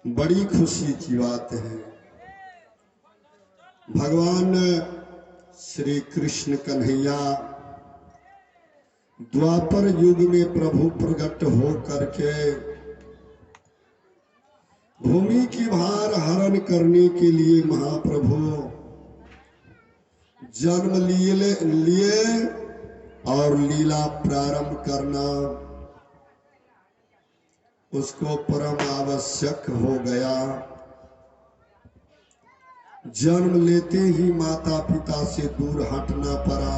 बड़ी खुशी की बात है। भगवान श्री कृष्ण कन्हैया द्वापर युग में प्रभु प्रकट हो करके भूमि की भार हरण करने के लिए महाप्रभु जन्म लिए और लीला प्रारंभ करना उसको परम आवश्यक हो गया। जन्म लेते ही माता पिता से दूर हटना पड़ा।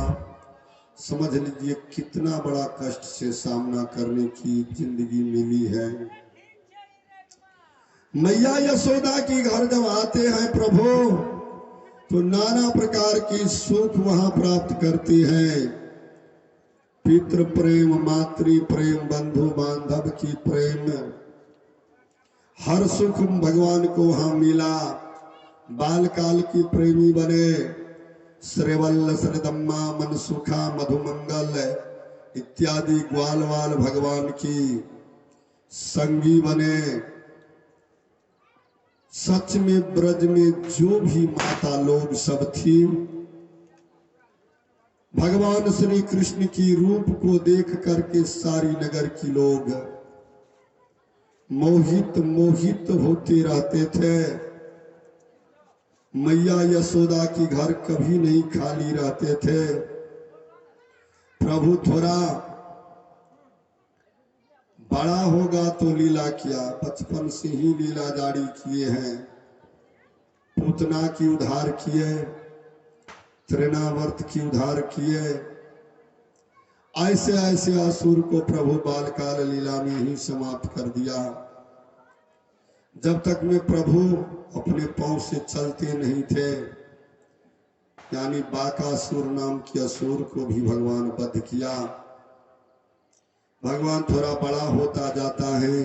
समझ लीजिए कितना बड़ा कष्ट से सामना करने की जिंदगी मिली है। मैया यशोदा की घर जब आते हैं प्रभु तो नाना प्रकार की सुख वहां प्राप्त करते हैं। पितृ प्रेम, मातृ प्रेम, बंधु बांधव की प्रेम, हर सुख भगवान को वहां मिला। बाल काल की प्रेमी बने। श्रीवल्ल श्रीदम्मा मनसुखा मधुमंगल इत्यादि ग्वाल वाल भगवान की संगी बने। सच में ब्रज में जो भी माता लोग सब थी भगवान श्री कृष्ण की रूप को देख करके सारी नगर की लोग मोहित होते रहते थे। मैया यशोदा की घर कभी नहीं खाली रहते थे। प्रभु थोड़ा बड़ा होगा तो लीला किया, बचपन से ही लीला जारी किए हैं। पूतना की उद्धार किए, तृणावर्त की उद्धार किए। ऐसे ऐसे असुर को प्रभु बालकाल लीला में ही समाप्त कर दिया। जब तक में प्रभु अपने पांव से चलते नहीं थे, यानी बाकासुर नाम के असुर को भी भगवान वध किया। भगवान थोड़ा बड़ा होता जाता है।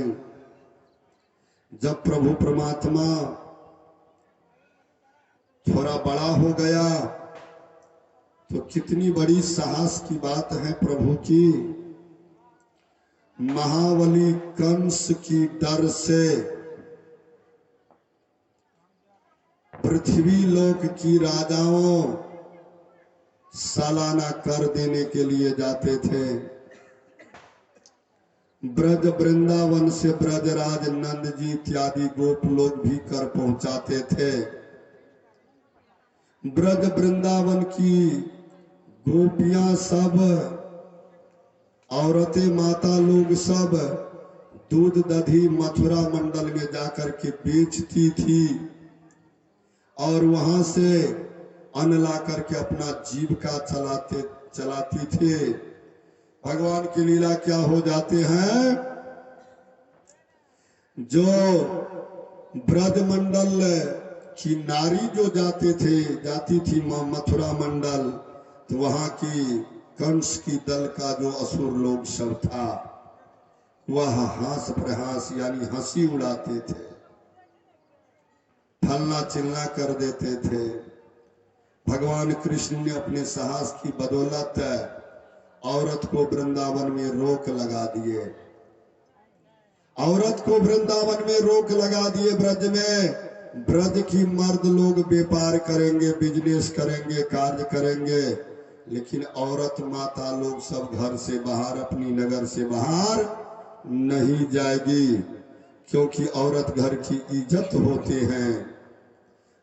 जब प्रभु परमात्मा थोड़ा बड़ा हो गया तो कितनी बड़ी साहस की बात है प्रभु की। महाबली कंस की डर से पृथ्वी लोक की राजाओं सालाना कर देने के लिए जाते थे। ब्रज वृंदावन से ब्रजराज नंद जी इत्यादि गोप लोग भी कर पहुंचाते थे। ब्रज वृंदावन की गोपियां सब, औरतें माता लोग सब दूध दधी मथुरा मंडल में जाकर के बेचती थी और वहां से अन्न ला करके अपना जीविका चलाती थी। भगवान की लीला क्या हो जाते हैं, जो ब्रज मंडल की नारी जो जाती थी मथुरा मंडल, तो वहां की कंस की दल का जो असुर लोग सब था वह हास प्रहास यानी हंसी उड़ाते थे, फलना चिल्ला कर देते थे। भगवान कृष्ण ने अपने साहस की बदौलत औरत को वृंदावन में रोक लगा दिए। औरत को वृंदावन में रोक लगा दिए। ब्रज में ब्रज की मर्द लोग व्यापार करेंगे, बिजनेस करेंगे, कार्य करेंगे, लेकिन औरत माता लोग सब घर से बाहर, अपनी नगर से बाहर नहीं जाएगी, क्योंकि औरत घर की इज्जत होते हैं।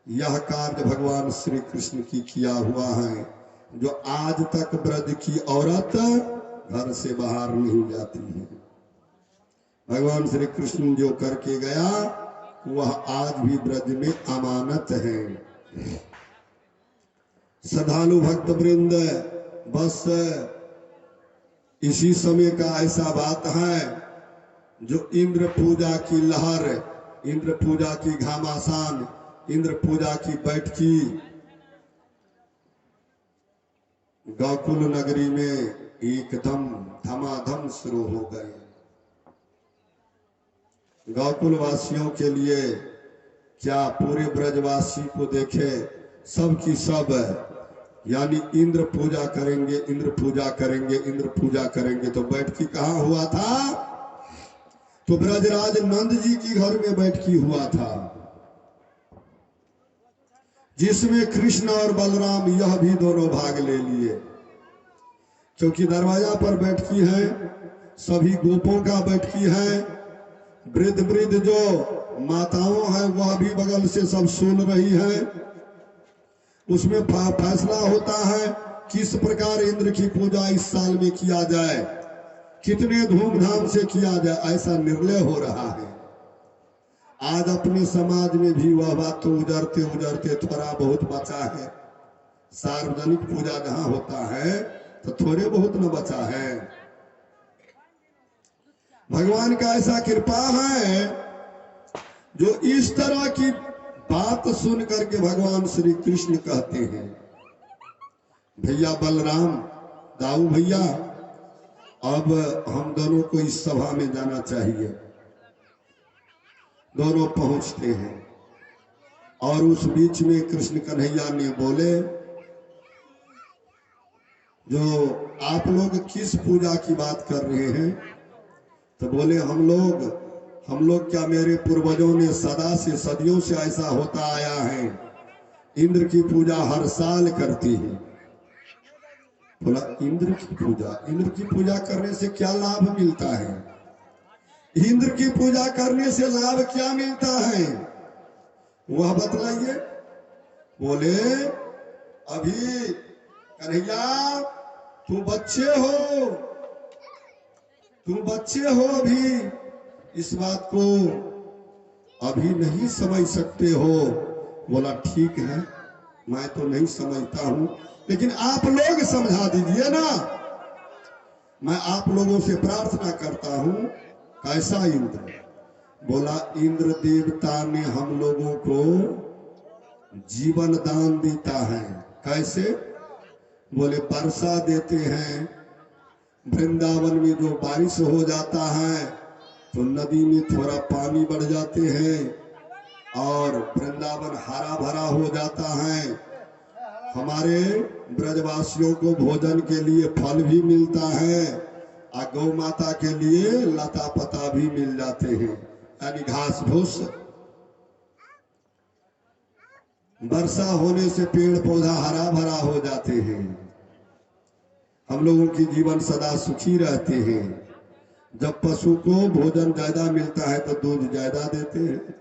यह कार्य भगवान श्री कृष्ण की किया हुआ है, जो आज तक ब्रज की औरत घर से बाहर नहीं जाती है। भगवान श्री कृष्ण जो करके गया वह आज भी ब्रज में अमानत है। श्रद्धालु भक्त वृंद, बस इसी समय का ऐसा बात है जो इंद्र पूजा की लहर, इंद्र पूजा की घमासान, इंद्र पूजा की बैठकी गोकुल नगरी में एकदम धमाधम शुरू हो गए। गोकुल वासियों के लिए क्या, पूरे ब्रजवासी को देखे सब की सब, यानी इंद्र पूजा करेंगे, इंद्र पूजा करेंगे, इंद्र पूजा करेंगे। तो बैठकी कहाँ हुआ था, तो ब्रजराज नंद जी की घर में बैठकी हुआ था, जिसमें कृष्ण और बलराम यह भी दोनों भाग ले लिए, क्योंकि दरवाजा पर बैठकी है, सभी गोपों का बैठकी है, वृद्ध वृद्ध जो माताओं हैं वह भी बगल से सब सुन रही हैं। उसमें फैसला होता है किस प्रकार इंद्र की पूजा इस साल में किया जाए, कितने धूमधाम से किया जाए, ऐसा निर्णय हो रहा है। आज अपने समाज में भी वह बात तो उजरते उजरते थोड़ा बहुत बचा है। सार्वजनिक पूजा जहां होता है तो थोड़े बहुत न बचा है। भगवान का ऐसा कृपा है जो इस तरह की बात सुन करके भगवान श्री कृष्ण कहते हैं, भैया बलराम, दाऊ भैया, अब हम दोनों को इस सभा में जाना चाहिए। दोनों पहुंचते हैं और उस बीच में कृष्ण कन्हैया ने बोले, जो आप लोग किस पूजा की बात कर रहे हैं? तो बोले हम लोग क्या, मेरे पूर्वजों ने सदा से सदियों से ऐसा होता आया है, इंद्र की पूजा हर साल करती है। बोला इंद्र की पूजा करने से क्या लाभ मिलता है? इंद्र की पूजा करने से लाभ क्या मिलता है वह बतलाइए। बोले अभी कन्हैया तुम बच्चे हो, अभी इस बात को अभी नहीं समझ सकते हो। बोला ठीक है, मैं तो नहीं समझता हूं, लेकिन आप लोग समझा दीजिए ना। मैं आप लोगों से प्रार्थना करता हूं, कैसा इंद्र? बोला इंद्र देवता ने हम लोगों को जीवन दान देता है। कैसे? बोले वर्षा देते हैं, वृंदावन में जो बारिश हो जाता है तो नदी में थोड़ा पानी बढ़ जाते हैं और वृंदावन हरा भरा हो जाता है। हमारे ब्रजवासियों को भोजन के लिए फल भी मिलता है और गौ माता के लिए लता पता भी मिल जाते हैं, यानी घास भूस। वर्षा होने से पेड़ पौधा हरा भरा हो जाते हैं, हम लोगों की जीवन सदा सुखी रहते हैं। जब पशु को भोजन ज्यादा मिलता है तो दूध ज्यादा देते हैं,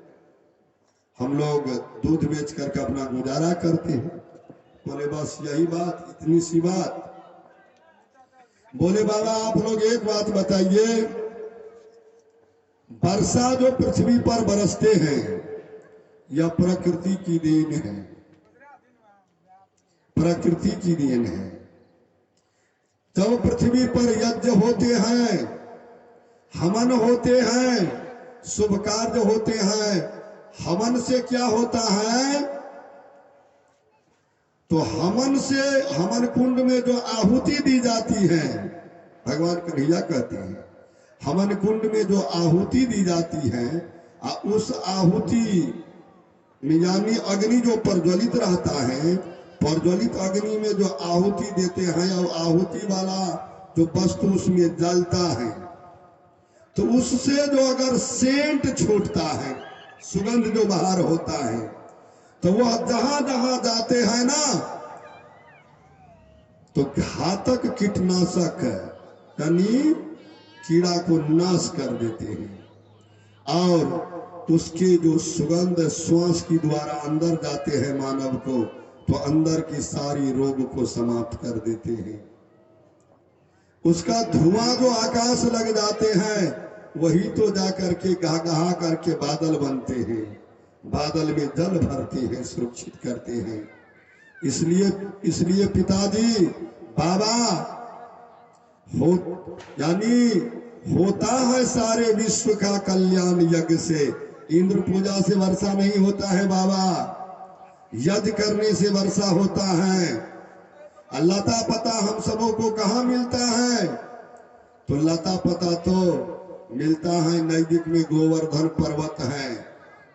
हम लोग दूध बेच करके अपना गुजारा करते हैं। बोले बस यही बात, इतनी सी बात। बोले बाबा आप लोग एक बात बताइए, वर्षा जो पृथ्वी पर बरसते हैं यह प्रकृति की देन है, प्रकृति की देन है। जब पृथ्वी पर यज्ञ होते हैं, हवन होते हैं, शुभ कार्य होते हैं, हवन से क्या होता है? तो हवन से, हवन कुंड में जो आहुति दी जाती है, भगवान कन्हैया कहते हैं हवन कुंड में जो आहुति दी जाती है, उस आहुति में यानी अग्नि जो प्रज्वलित रहता है, प्रज्वलित अग्नि में जो आहुति देते हैं और आहुति वाला जो वस्तु उसमें जलता है, तो उससे जो अगर सेंट छूटता है, सुगंध जो बाहर होता है, तो वह जहां जहां जाते हैं ना तो घातक कीटनाशक यानी कीड़ा को नाश कर देते हैं और उसके जो सुगंध श्वास की द्वारा अंदर जाते हैं मानव को, तो अंदर की सारी रोग को समाप्त कर देते हैं। उसका धुआं जो आकाश लग जाते हैं वही तो जाकर के गहा करके बादल बनते हैं, बादल में जल भरते हैं, सुरक्षित करते हैं। इसलिए पिताजी बाबा हो यानी होता है सारे विश्व का कल्याण यज्ञ से। इंद्र पूजा से वर्षा नहीं होता है बाबा, यज्ञ करने से वर्षा होता है। लता पता हम सबों को कहाँ मिलता है? तो लता पता तो मिलता है नजदीक में गोवर्धन पर्वत है,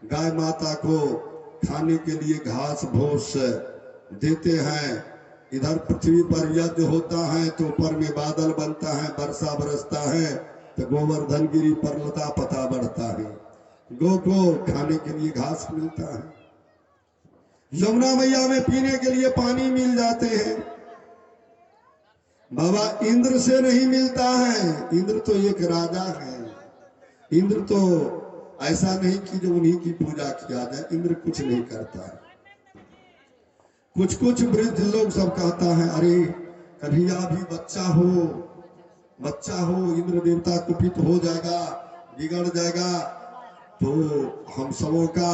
गाय माता को खाने के लिए घास भूस देते हैं। इधर पृथ्वी पर यज्ञ होता है तो ऊपर में बादल बनता है, वर्षा बरसता है तो गोवर्धन गिरी पर लता पता बढ़ता है, गौ को खाने के लिए घास मिलता है, यमुना मैया में पीने के लिए पानी मिल जाते हैं। बाबा इंद्र से नहीं मिलता है, इंद्र तो एक राजा है। इंद्र तो ऐसा नहीं कि जो उन्हीं की पूजा किया जाए, इंद्र कुछ नहीं करता है। कुछ कुछ वृद्ध लोग सब कहता है अरे कन्हैया भी बच्चा हो, इंद्र देवता कुपित हो जाएगा, बिगड़ जाएगा, तो हम सबों का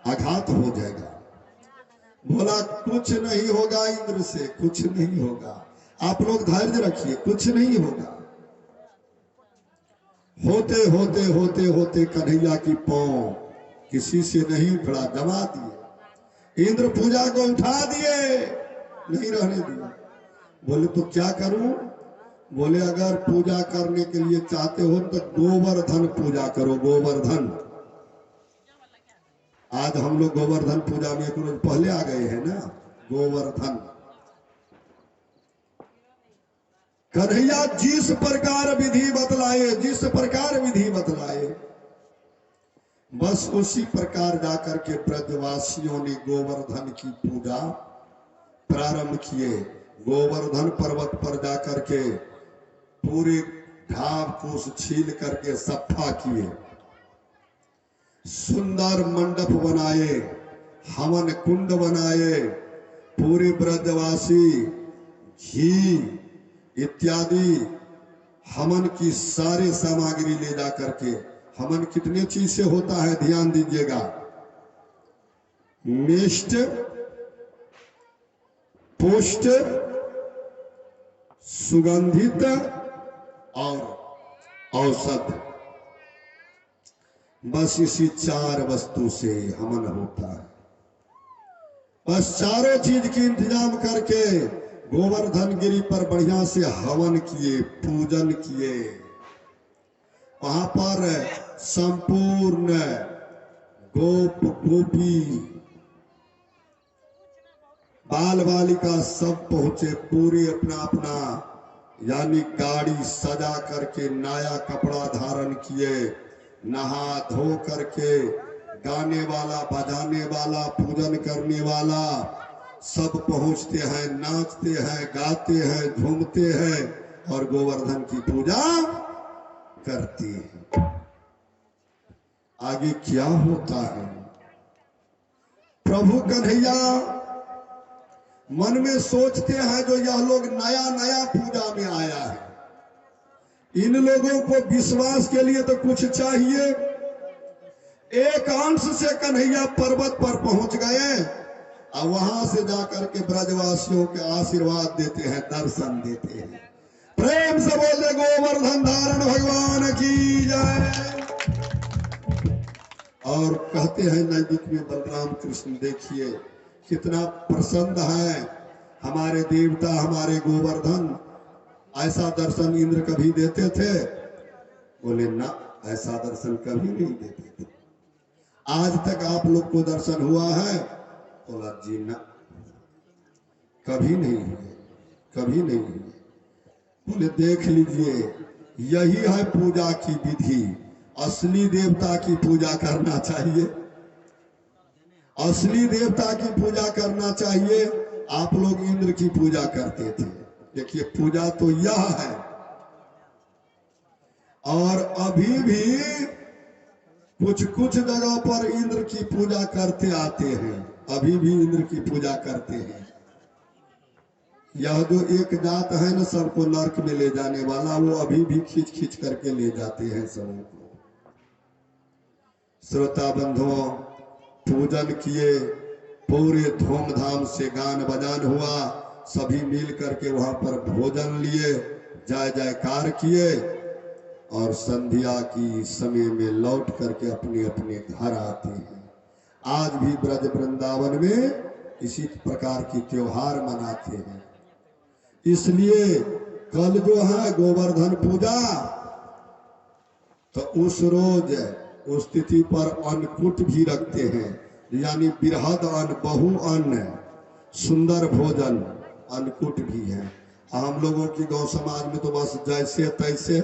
आघात हो जाएगा। बोला कुछ नहीं होगा, इंद्र से कुछ नहीं होगा, आप लोग धैर्य रखिए, कुछ नहीं होगा। होते होते होते होते कन्हैया की पांव किसी से नहीं उखड़ा, जमा दिए। इंद्र पूजा को उठा दिए, नहीं रहने दिए। बोले तो क्या करूं? बोले अगर पूजा करने के लिए चाहते हो तो गोवर्धन पूजा करो, गोवर्धन। आज हम लोग गोवर्धन पूजा में एक रोज पहले आ गए हैं ना, गोवर्धन। कन्हैया जिस प्रकार विधि बतलाए, बस उसी प्रकार जाकर के ब्रजवासियों ने गोवर्धन की पूजा प्रारंभ किए। गोवर्धन पर्वत पर जाकर के पूरे ढाब फूस छील करके सफा किए, सुंदर मंडप बनाए, हवन कुंड बनाए। पूरे ब्रजवासी घी इत्यादि हवन की सारे सामग्री ले जा करके, हवन कितने चीज से होता है ध्यान दीजिएगा, मिष्ट, पुष्ट, सुगंधित और औषध, बस इसी 4 वस्तु से हवन होता है। बस चारों चीज की इंतजाम करके गोवर्धन गिरी पर बढ़िया से हवन किए, पूजन किए। वहां पर संपूर्ण गोप गोपी बाल बालिका सब पहुंचे, पूरे अपना अपना यानी गाड़ी सजा करके नया कपड़ा धारण किए, नहा धो करके गाने वाला, बजाने वाला, पूजन करने वाला सब पहुंचते हैं, नाचते हैं, गाते हैं, झूमते हैं और गोवर्धन की पूजा करते हैं। आगे क्या होता है? प्रभु कन्हैया मन में सोचते हैं जो यह लोग नया नया पूजा में आया है, इन लोगों को विश्वास के लिए तो कुछ चाहिए। एक अंश से कन्हैया पर्वत पर पहुंच गए और वहां से जाकर के ब्रजवासियों के आशीर्वाद देते हैं, दर्शन देते हैं। प्रेम से बोल दे गोवर्धन धारण भगवान की जय। और कहते हैं नजदीक में बलराम कृष्ण, देखिए कितना प्रसन्न है हमारे देवता, हमारे गोवर्धन। ऐसा दर्शन इंद्र कभी देते थे? बोले ना, ऐसा दर्शन कभी नहीं देते थे। आज तक आप लोग को दर्शन हुआ है? बोला जी ना, कभी नहीं हुए, कभी नहीं हुए। बोले देख लीजिए, यही है पूजा की विधि। असली देवता की पूजा करना चाहिए, असली देवता की पूजा करना चाहिए। आप लोग इंद्र की पूजा करते थे। देखिए पूजा तो यह है। और अभी भी कुछ कुछ जगह पर इंद्र की पूजा करते आते हैं, अभी भी इंद्र की पूजा करते हैं। यह जो एक जात है ना सबको नरक में ले जाने वाला, वो अभी भी खींच खींच करके ले जाते हैं सबों को। श्रोता बंधुओं, पूजन किए, पूरे धूमधाम से गान बजान हुआ, सभी मिल करके वहां पर भोजन लिए, जय जयकार किए और संध्या की समय में लौट करके अपने अपने घर आते हैं। आज भी ब्रज वृंदावन में इसी प्रकार की त्योहार मनाते हैं। इसलिए कल जो है गोवर्धन पूजा, तो उस रोज उस तिथि पर अन्नकूट भी रखते हैं, यानी बृहद अन्न, बहु अन्न, सुंदर भोजन, अन्नकूट भी है। हम लोगों की गौ समाज में तो बस जैसे तैसे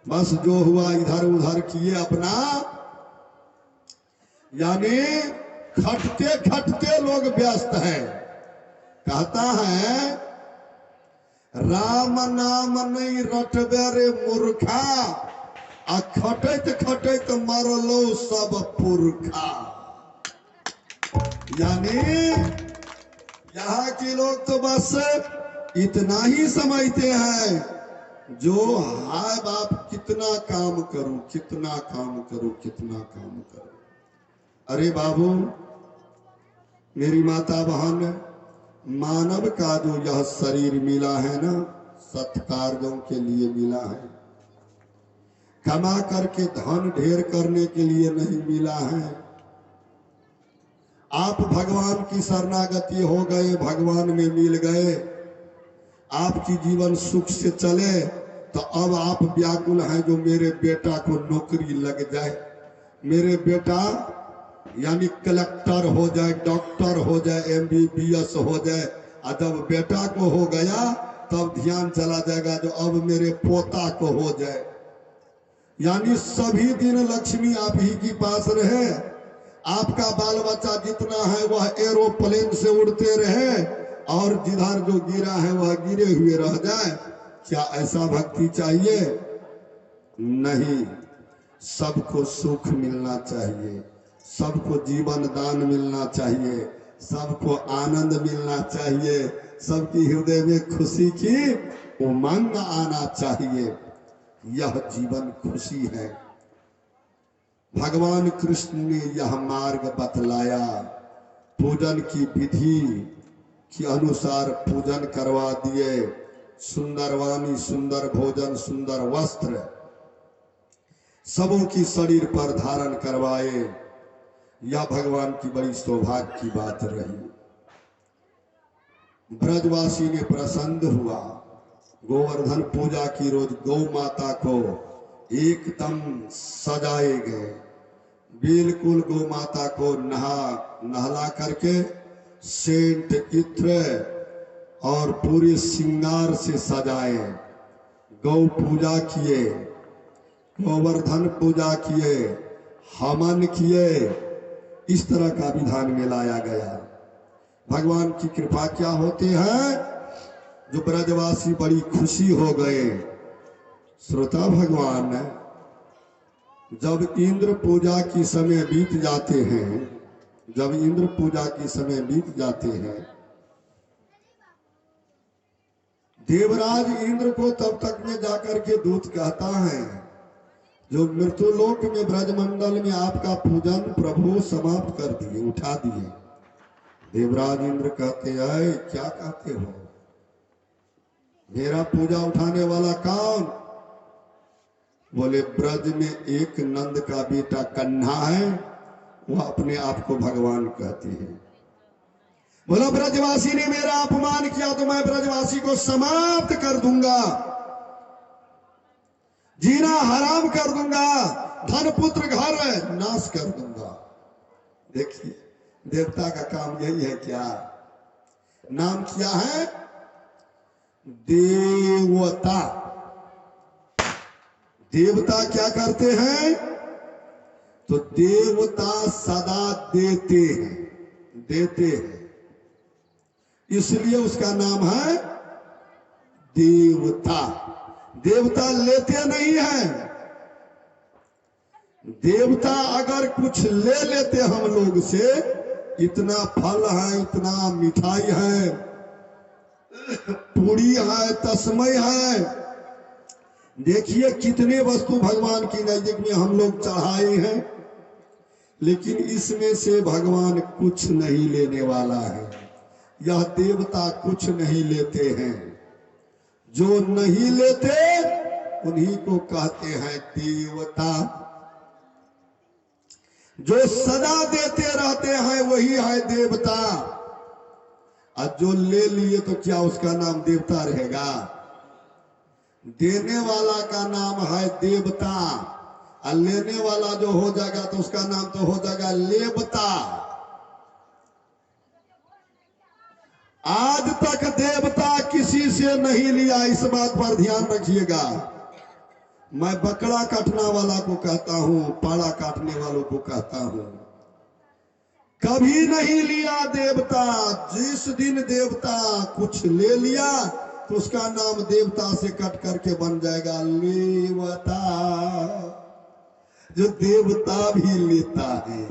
बस जो हुआ इधर उधर किए अपना, यानी खटते खटते लोग व्यस्त हैं। कहता है राम नाम नहीं रटबे रे मूर्खा, आ खटैत खटैत मरलो सब पुरखा। यानी यहाँ के लोग तो बस इतना ही समझते हैं, जो हाय बाप कितना काम करूं, कितना काम करूं, कितना काम करूं। अरे बाबू, मेरी माता बहन, मानव का जो यह शरीर मिला है ना, सत्कार्यों के लिए मिला है, कमा करके धन ढेर करने के लिए नहीं मिला है। आप भगवान की शरणागति हो गए, भगवान में मिल गए, आपकी जीवन सुख से चले, तो अब आप व्याकुल हैं जो मेरे बेटा को नौकरी लग जाए, मेरे बेटा यानी कलेक्टर हो जाए, डॉक्टर हो जाए, MBBS हो जाए। और जब बेटा को हो गया तब ध्यान चला जाएगा जो अब मेरे पोता को हो जाए। यानी सभी दिन लक्ष्मी आप ही के पास रहे, आपका बाल बच्चा जितना है वह एरोप्लेन से उड़ते रहे, और जिधर जो गिरा है वह गिरे हुए रह जाए। क्या ऐसा भक्ति चाहिए? नहीं। सबको सुख मिलना चाहिए, सबको जीवन दान मिलना चाहिए, सबको आनंद मिलना चाहिए, सबकी हृदय में खुशी की उमंग आना चाहिए। यह जीवन खुशी है। भगवान कृष्ण ने यह मार्ग बतलाया, पूजन की विधि के अनुसार पूजन करवा दिए, सुंदर वाणी, सुंदर भोजन, सुंदर वस्त्र सबों की शरीर पर धारण करवाए। यह भगवान की बड़ी सौभाग्य की बात रही। ब्रजवासी ने प्रसन्न हुआ, गोवर्धन पूजा की रोज गौ माता को एकदम सजाए गए, बिल्कुल गौ माता को नहला करके सेंट इत्र और पूरे श्रृंगार से सजाए, गौ पूजा किए, गोवर्धन पूजा किए, हवन किए। इस तरह का विधान में लाया गया। भगवान की कृपा क्या होती है, जो ब्रजवासी बड़ी खुशी हो गए। श्रोता भगवान, जब इंद्र पूजा की समय बीत जाते हैं, जब इंद्र पूजा की समय बीत जाते हैं, देवराज इंद्र को तब तक में जाकर के दूत कहता है, जो मृत्युलोक में ब्रजमंडल में आपका पूजन प्रभु समाप्त कर दिए, उठा दिए। देवराज इंद्र कहते हैं, क्या कहते हो, मेरा पूजा उठाने वाला कौन? बोले ब्रज में एक नंद का बेटा कन्हा है, वह अपने आप को भगवान कहते हैं। बोला ब्रजवासी ने मेरा अपमान किया तो मैं ब्रजवासी को समाप्त कर दूंगा, जीना हराम कर दूंगा, धन पुत्र घर नाश कर दूंगा। देखिए देवता का काम यही है। क्या नाम क्या है? देवता। देवता क्या करते हैं? तो देवता सदा देते हैं, देते हैं, इसलिए उसका नाम है देवता। देवता लेते नहीं है। देवता अगर कुछ ले लेते हम लोग से, इतना फल है, इतना मिठाई है, पूरी है, तस्मय है, देखिए कितने वस्तु भगवान की नजदीक में हम लोग चढ़ाए हैं, लेकिन इसमें से भगवान कुछ नहीं लेने वाला है। यह देवता कुछ नहीं लेते हैं। जो नहीं लेते उन्हीं को कहते हैं देवता। जो सदा देते रहते हैं वही है देवता। और जो ले लिए तो क्या उसका नाम देवता रहेगा? देने वाला का नाम है देवता, और लेने वाला जो हो जाएगा तो उसका नाम तो हो जाएगा लेवता। आज तक देवता किसी से नहीं लिया, इस बात पर ध्यान रखिएगा। मैं बकरा काटने वाला को कहता हूं, पाड़ा काटने वालों को कहता हूं, कभी नहीं लिया देवता। जिस दिन देवता कुछ ले लिया तो उसका नाम देवता से कट करके बन जाएगा लेवता। जो देवता भी लेता है।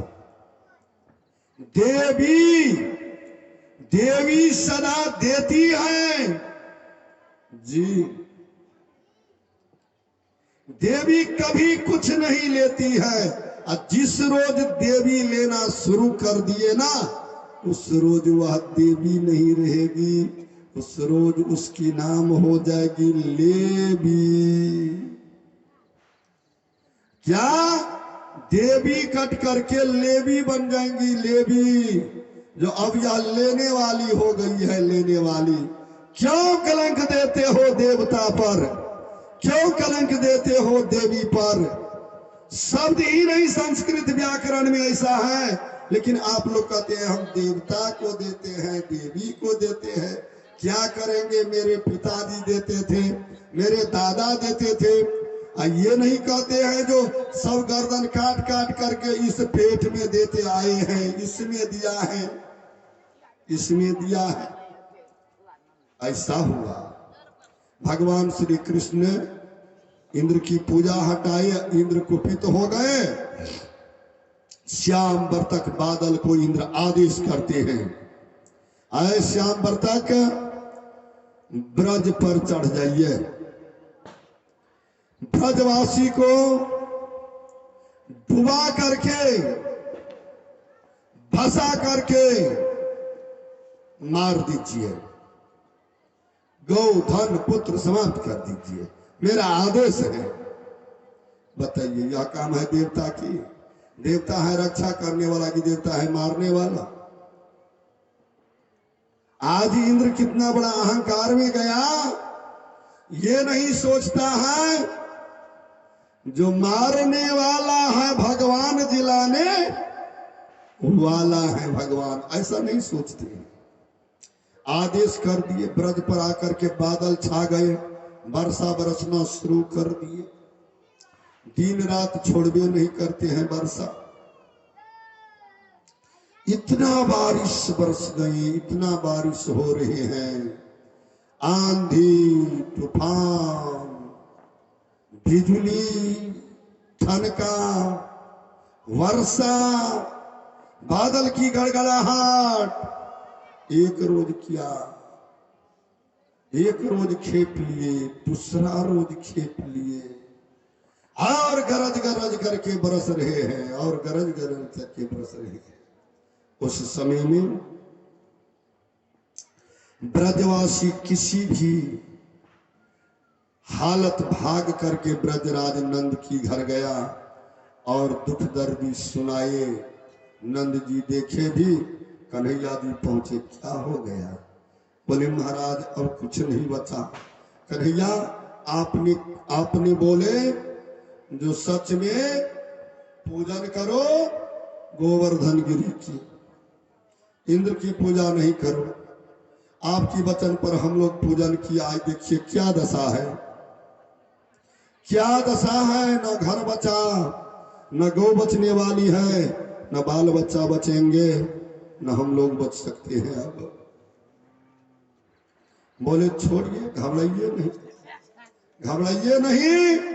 देवी, देवी सदा देती है जी। देवी कभी कुछ नहीं लेती है। और जिस रोज देवी लेना शुरू कर दिए ना, उस रोज वह देवी नहीं रहेगी, उस रोज उसकी नाम हो जाएगी लेवी। क्या? देवी कट करके लेवी बन जाएंगी, लेवी। जो अब यह लेने वाली हो गई है, लेने वाली। क्यों कलंक देते हो देवता पर? क्यों कलंक देते हो देवी पर? शब्द ही नहीं संस्कृत व्याकरण में ऐसा है, लेकिन आप लोग कहते हैं हम देवता को देते हैं, देवी को देते हैं। क्या करेंगे? मेरे पिताजी देते थे, मेरे दादा देते थे। ये नहीं कहते हैं जो सब गर्दन काट काट करके इस पेट में देते आए हैं, इसमें दिया है, इसमें दिया है। ऐसा हुआ। भगवान श्री कृष्ण इंद्र की पूजा हटाए, इंद्र कुपित हो गए। श्याम वर्तक बादल को इंद्र आदेश करते हैं, आए श्याम वर्तक ब्रज पर चढ़ जाइए। ब्रजवासी को डुबा करके, भसा करके मार दीजिए, गौ धन पुत्र समाप्त कर दीजिए, मेरा आदेश है। बताइए, यह काम है देवता की? देवता है रक्षा करने वाला कि देवता है मारने वाला? आज इंद्र कितना बड़ा अहंकार में गया, ये नहीं सोचता है जो मारने वाला है भगवान, जिलाने वाला है भगवान, ऐसा नहीं सोचते। आदेश कर दिए, ब्रज पर आकर के बादल छा गए, वर्षा बरसना शुरू कर दिए। दिन रात छोड़वे नहीं करते हैं वर्षा। इतना बारिश बरस गई, इतना बारिश हो रहे हैं, आंधी तूफान, बिजली, ठनका, वर्षा, बादल की गड़गड़ाहट। एक रोज किया, एक रोज खेप लिए, दूसरा रोज खेप लिए, और गरज गरज करके बरस रहे हैं, और गरज गरज करके बरस रहे हैं। उस समय में ब्रजवासी किसी भी हालत भाग करके ब्रजराज नंद की घर गया और दुख दर्द सुनाए। नंद जी देखे भी, कन्हैया जी पहुंचे, क्या हो गया? बोले महाराज अब कुछ नहीं बचा। कन्हैया आपने बोले जो सच में पूजन करो गोवर्धन गिरी की, इंद्र की पूजा नहीं करो। आपकी वचन पर हम लोग पूजन किया, आज देखिए क्या दशा है, क्या दशा है। न घर बचा, न गौ बचने वाली है, न बाल बच्चा बचेंगे, न हम लोग बच सकते हैं अब। बोले छोड़िए, घबराइए नहीं, घबराइए नहीं।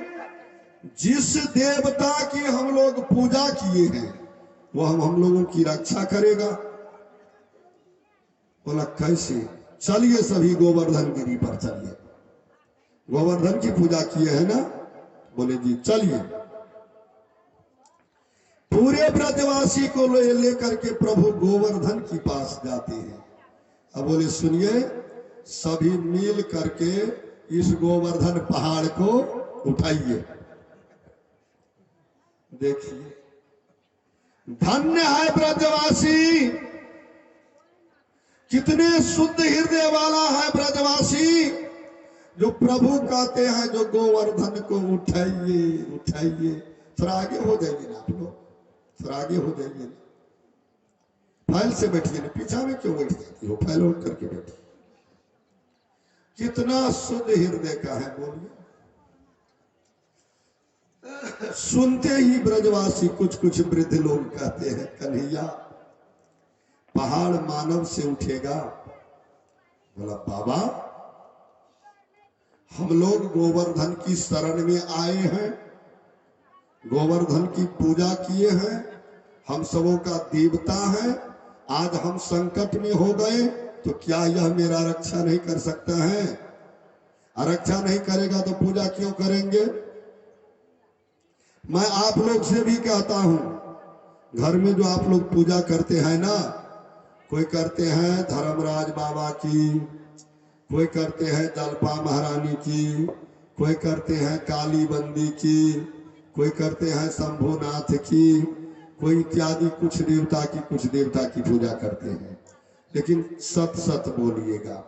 जिस देवता की हम लोग पूजा किए हैं वो हम लोगों की रक्षा करेगा। बोला कैसे? चलिए सभी गोवर्धन गिरी पर चलिए। गोवर्धन की पूजा किए है ना? बोले जी चलिए। पूरे ब्रजवासी को लेकर के प्रभु गोवर्धन के पास जाते हैं। अब बोले सुनिए, सभी मिल करके इस गोवर्धन पहाड़ को उठाइए। देखिए, धन्य है ब्रजवासी, कितने शुद्ध हृदय वाला है ब्रजवासी, जो प्रभु कहते हैं जो गोवर्धन को उठाइए उठाइए। थोड़ा आगे हो जाइए ना आप लोग, थोड़ा आगे हो जाइए ना। फाइल से बैठिए ना, पीछा में क्यों बैठ जाती हो? फाइल उठ करके बैठिए। कितना शुद्ध हृदय का है बोलिए। सुनते ही ब्रजवासी कुछ कुछ वृद्ध लोग कहते हैं, कन्हैया पहाड़ मानव से उठेगा? बोला बाबा, हम लोग गोवर्धन की शरण में आए हैं, गोवर्धन की पूजा किए हैं, हम सबों का देवता है। आज हम संकट में हो गए तो क्या यह मेरा रक्षा नहीं कर सकता है? रक्षा नहीं करेगा तो पूजा क्यों करेंगे? मैं आप लोग से भी कहता हूं, घर में जो आप लोग पूजा करते हैं ना, कोई करते हैं धर्मराज बाबा की, कोई करते हैं जलपा महारानी की, कोई करते हैं काली बंदी की, कोई करते हैं शंभुनाथ की, कोई इत्यादि कुछ देवता की पूजा करते हैं। लेकिन सत सत बोलिएगा,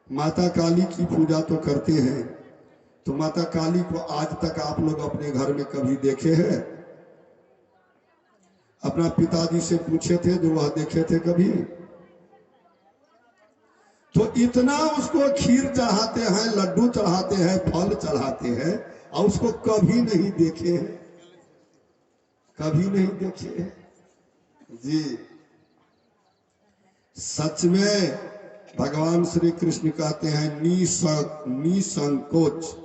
माता काली की पूजा तो करते हैं, तो माता काली को आज तक आप लोग अपने घर में कभी देखे हैं? अपना पिताजी से पूछे थे जो वह देखे थे कभी? तो इतना उसको खीर चढ़ाते हैं, लड्डू चढ़ाते हैं, फल चढ़ाते हैं, और उसको कभी नहीं देखे हैं, कभी नहीं देखे हैं जी। सच में भगवान श्री कृष्ण कहते हैं, निसंकोच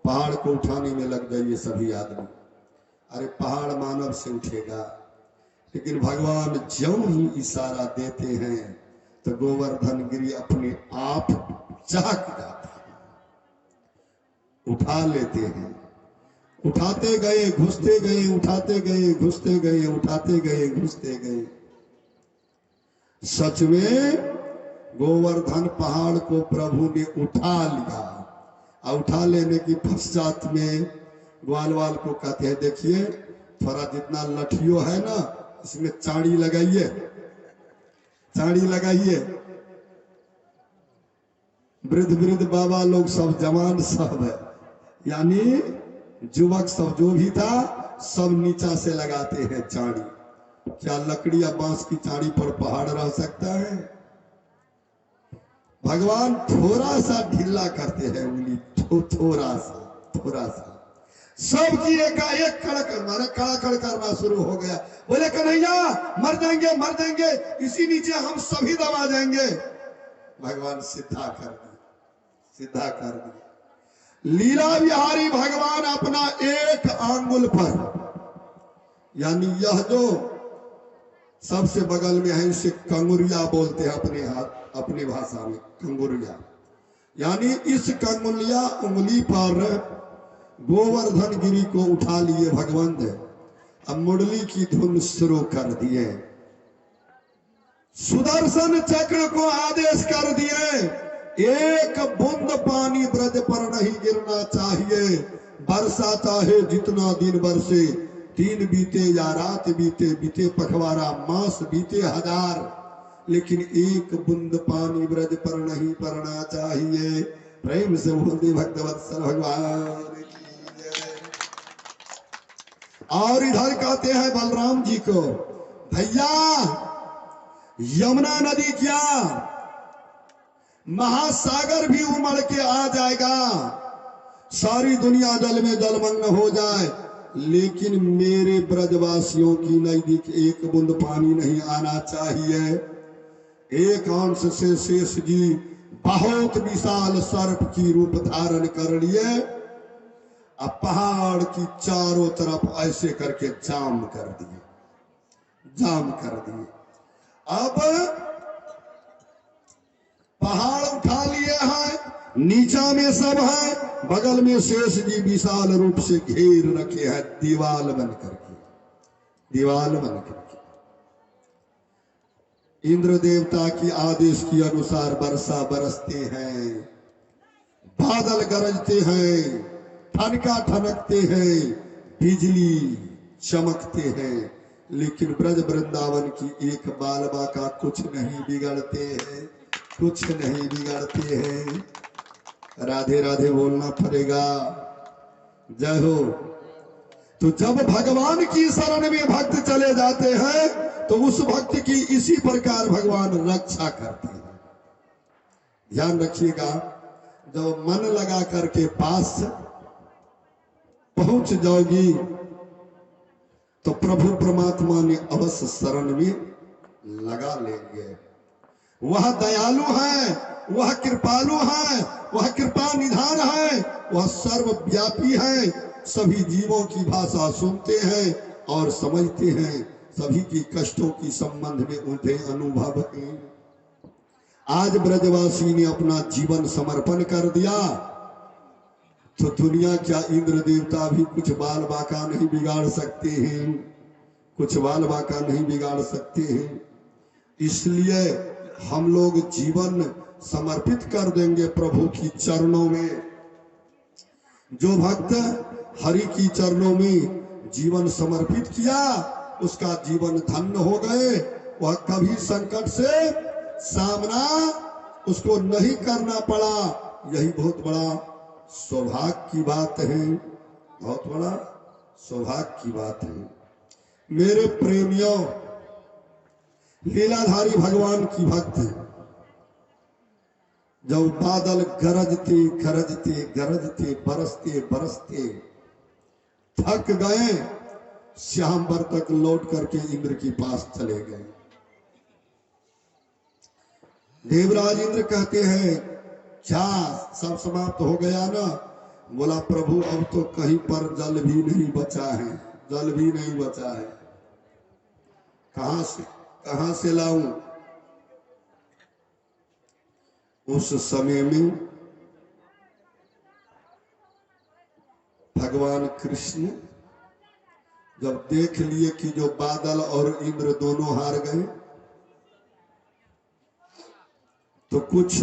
पहाड़ को उठाने में लग जाइए सभी आदमी। अरे पहाड़ मानव से उठेगा, लेकिन भगवान ज्यों ही इशारा देते हैं तो गोवर्धन गिरी अपने आप जाग जाता है, उठा लेते हैं। उठाते गए घुसते गए, उठाते गए घुसते गए, उठाते गए घुसते गए। सच में गोवर्धन पहाड़ को प्रभु ने उठा लिया, और उठा लेने की पश्चात में ग्वालवाल को कहते हैं, देखिए थोड़ा जितना लठियो है ना, इसमें चाड़ी लगाइए, चाड़ी लगाइए। वृद्ध बाबा लोग सब, जवान सब है, यानी युवक सब जो भी था, सब नीचा से लगाते हैं चाड़ी। क्या लकड़ी या बांस की चाड़ी पर पहाड़ रह सकता है? भगवान थोड़ा सा ढीला करते हैं उंगली, थोड़ा सा सबकी एकाएक कड़कड़ करना शुरू हो गया। बोले कन्हैया मर जाएंगे, इसी नीचे हम सभी दबा जाएंगे। भगवान सीधा कर दी। लीला विहारी भगवान अपना एक आंगुल पर, यानी यह जो सबसे बगल में है, इसे कंगुरिया बोलते हैं अपने हाथ, अपनी भाषा में कंगुरिया, यानी इस कंगुलिया उंगली पर गोवर्धन गिरी को उठा लिए भगवंत। अब मुरली की धुन शुरू कर दिए, सुदर्शन चक्र को आदेश कर दिए, एक बूंद पानी ब्रज पर नहीं गिरना चाहिए। बरसा चाहे जितना दिन बरसे, दिन बीते या रात बीते, बीते पखवाड़ा मास बीते हजार, लेकिन एक बूंद पानी ब्रज पर नहीं पड़ना चाहिए। प्रेम से बोलते भक्तवत्सल भगवान की जय। और इधर कहते हैं बलराम जी को, भैया यमुना नदी क्या महासागर भी उमड़ के आ जाएगा, सारी दुनिया जल में जलमग्न हो जाए, लेकिन मेरे ब्रजवासियों की नजदीक एक बूंद पानी नहीं आना चाहिए। एक अंश से शेष जी बहुत विशाल सर्प की रूप धारण कर लिए, अब पहाड़ की चारों तरफ ऐसे करके जाम कर दिए। अब पहाड़ उठा लिए हैं, नीचा में सब है, बगल में शेष जी विशाल रूप से घेर रखे हैं, दीवाल बन करके। इंद्र देवता की आदेश के अनुसार वर्षा बरसते हैं, बादल गरजते हैं, ठनका ठनकते हैं, बिजली चमकते हैं, लेकिन ब्रज वृंदावन की एक बालबा का कुछ नहीं बिगड़ते हैं। राधे राधे बोलना पड़ेगा, जय हो। तो जब भगवान की शरण में भक्त चले जाते हैं तो उस भक्त की इसी प्रकार भगवान रक्षा करते हैं। ध्यान रखिएगा, जब मन लगा करके पास पहुंच जाओगी तो प्रभु परमात्मा ने अवश्य शरण में लगा लेंगे। वह दयालु है, वह कृपालु है, वह कृपा निधान है, वह सर्वव्यापी है। सभी जीवों की भाषा सुनते हैं और समझते हैं, सभी की कष्टों की संबंध में उन्हें अनुभव है। आज ब्रजवासी ने अपना जीवन समर्पण कर दिया तो दुनिया क्या इंद्र देवता भी कुछ बाल बाका नहीं बिगाड़ सकते हैं, कुछ बाल बाका नहीं बिगाड़ सकते हैं। इसलिए हम लोग जीवन समर्पित कर देंगे प्रभु की चरणों में। जो भक्त हरि की चरणों में जीवन समर्पित किया उसका जीवन धन्य हो गए। वह कभी संकट से सामना उसको नहीं करना पड़ा। यही बहुत बड़ा सौभाग्य की बात है, बहुत बड़ा सौभाग्य की बात है। मेरे प्रेमियों, लीलाधारी भगवान की भक्त है। जब बादल गरजते गरजते गरजते बरसते बरसते थक गए, श्यामवर तक लौट करके इंद्र के पास चले गए। देवराज इंद्र कहते हैं क्या सब समाप्त हो गया ना? बोला प्रभु अब तो कहीं पर जल भी नहीं बचा है, जल भी नहीं बचा है। कहां से लाऊं? उस समय में भगवान कृष्ण जब देख लिए कि जो बादल और इंद्र दोनों हार गए, तो कुछ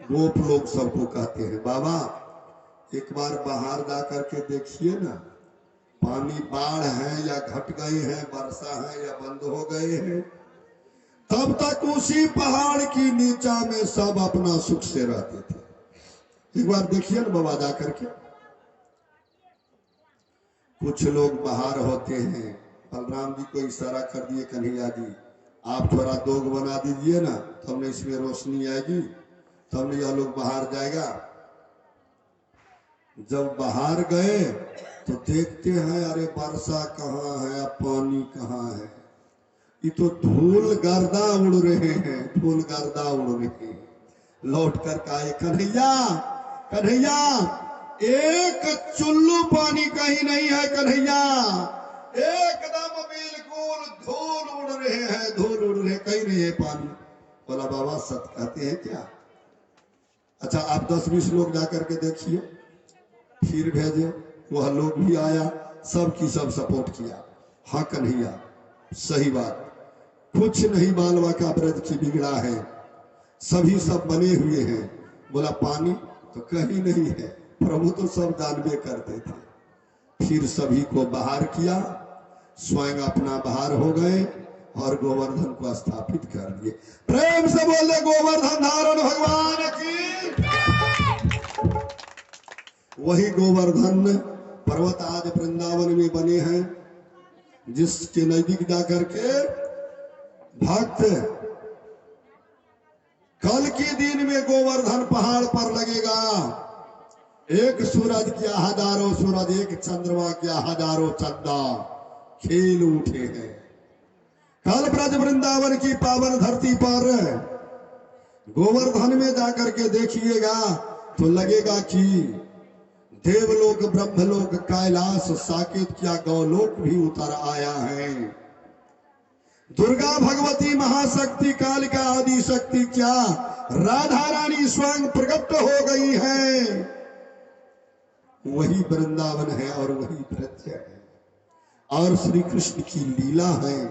गोप लोग सबको कहते हैं बाबा एक बार बाहर जा करके देखिए ना, पानी बाढ़ है या घट गए हैं, वर्षा है या बंद हो गए हैं। तब तक उसी पहाड़ की नीचा में सब अपना सुख से रहते थे। एक बार देखिए ना बाबा जा करके। कुछ लोग बाहर होते हैं, बलराम जी को इशारा कर दिए कन्हैया जी आप थोड़ा दोग बना दीजिए ना, तब न इसमें रोशनी आएगी, तब न यह लोग बाहर जाएगा। जब बाहर गए तो देखते हैं अरे वर्षा कहाँ है, पानी कहाँ है, ये तो धूल गर्दा उड़ रहे हैं, धूल गर्दा उड़ रहे हैं। लौट कर कहा कन्हैया कन्हैया एक चुल्लू पानी कहीं नहीं है कन्हैया, एकदम बिल्कुल धूल उड़ रहे हैं, धूल उड़ रहे, कहीं नहीं है पानी। बोला बाबा सत कहते हैं क्या? अच्छा आप 10-20 लोग जाकर के देखिए। फिर भेजे, वह लोग भी आया, सब की सब सपोर्ट किया। हाँ कन्हैया सही बात, कुछ नहीं बालवा का ब्रज की बिगड़ा है, सभी सब बने हुए हैं। बोला पानी तो कहीं नहीं है, प्रभु तो सब जानबे करते थे। फिर सभी को बाहर किया, स्वयं अपना बाहर हो गए और गोवर्धन को स्थापित कर दिए। प्रेम से बोले गोवर्धन धारण भगवान की। वही गोवर्धन पर्वत आज वृंदावन में बने हैं, जिसके नजदीक जाकर के भक्त कल के दिन में गोवर्धन पहाड़ पर लगेगा। एक सूरज क्या हजारों सूरज, एक चंद्रमा क्या हजारों चंदा खेल उठे हैं। कल ब्रज वृंदावन की पावन धरती पर गोवर्धन में जाकर के देखिएगा तो लगेगा कि देवलोक ब्रह्मलोक कैलाश साकेत क्या गौलोक भी उतर आया है। दुर्गा भगवती महाशक्ति कालिका आदि शक्ति क्या राधा रानी स्वयं प्रकट हो गई है। वही वृंदावन है और वही ब्रज है और श्री कृष्ण की लीला है।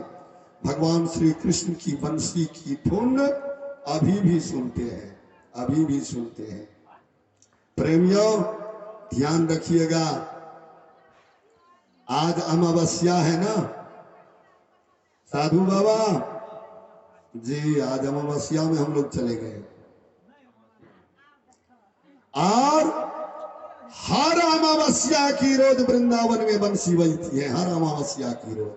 भगवान श्री कृष्ण की बंसी की धुन अभी भी सुनते हैं, अभी भी सुनते हैं। प्रेमियों ध्यान रखिएगा, आज अमावस्या है ना साधु बाबा जी, आज अमावस्या में हम लोग चले गए और हर अमावस्या की रोज वृंदावन में बंसी बजती है। हर अमावस्या की रोज,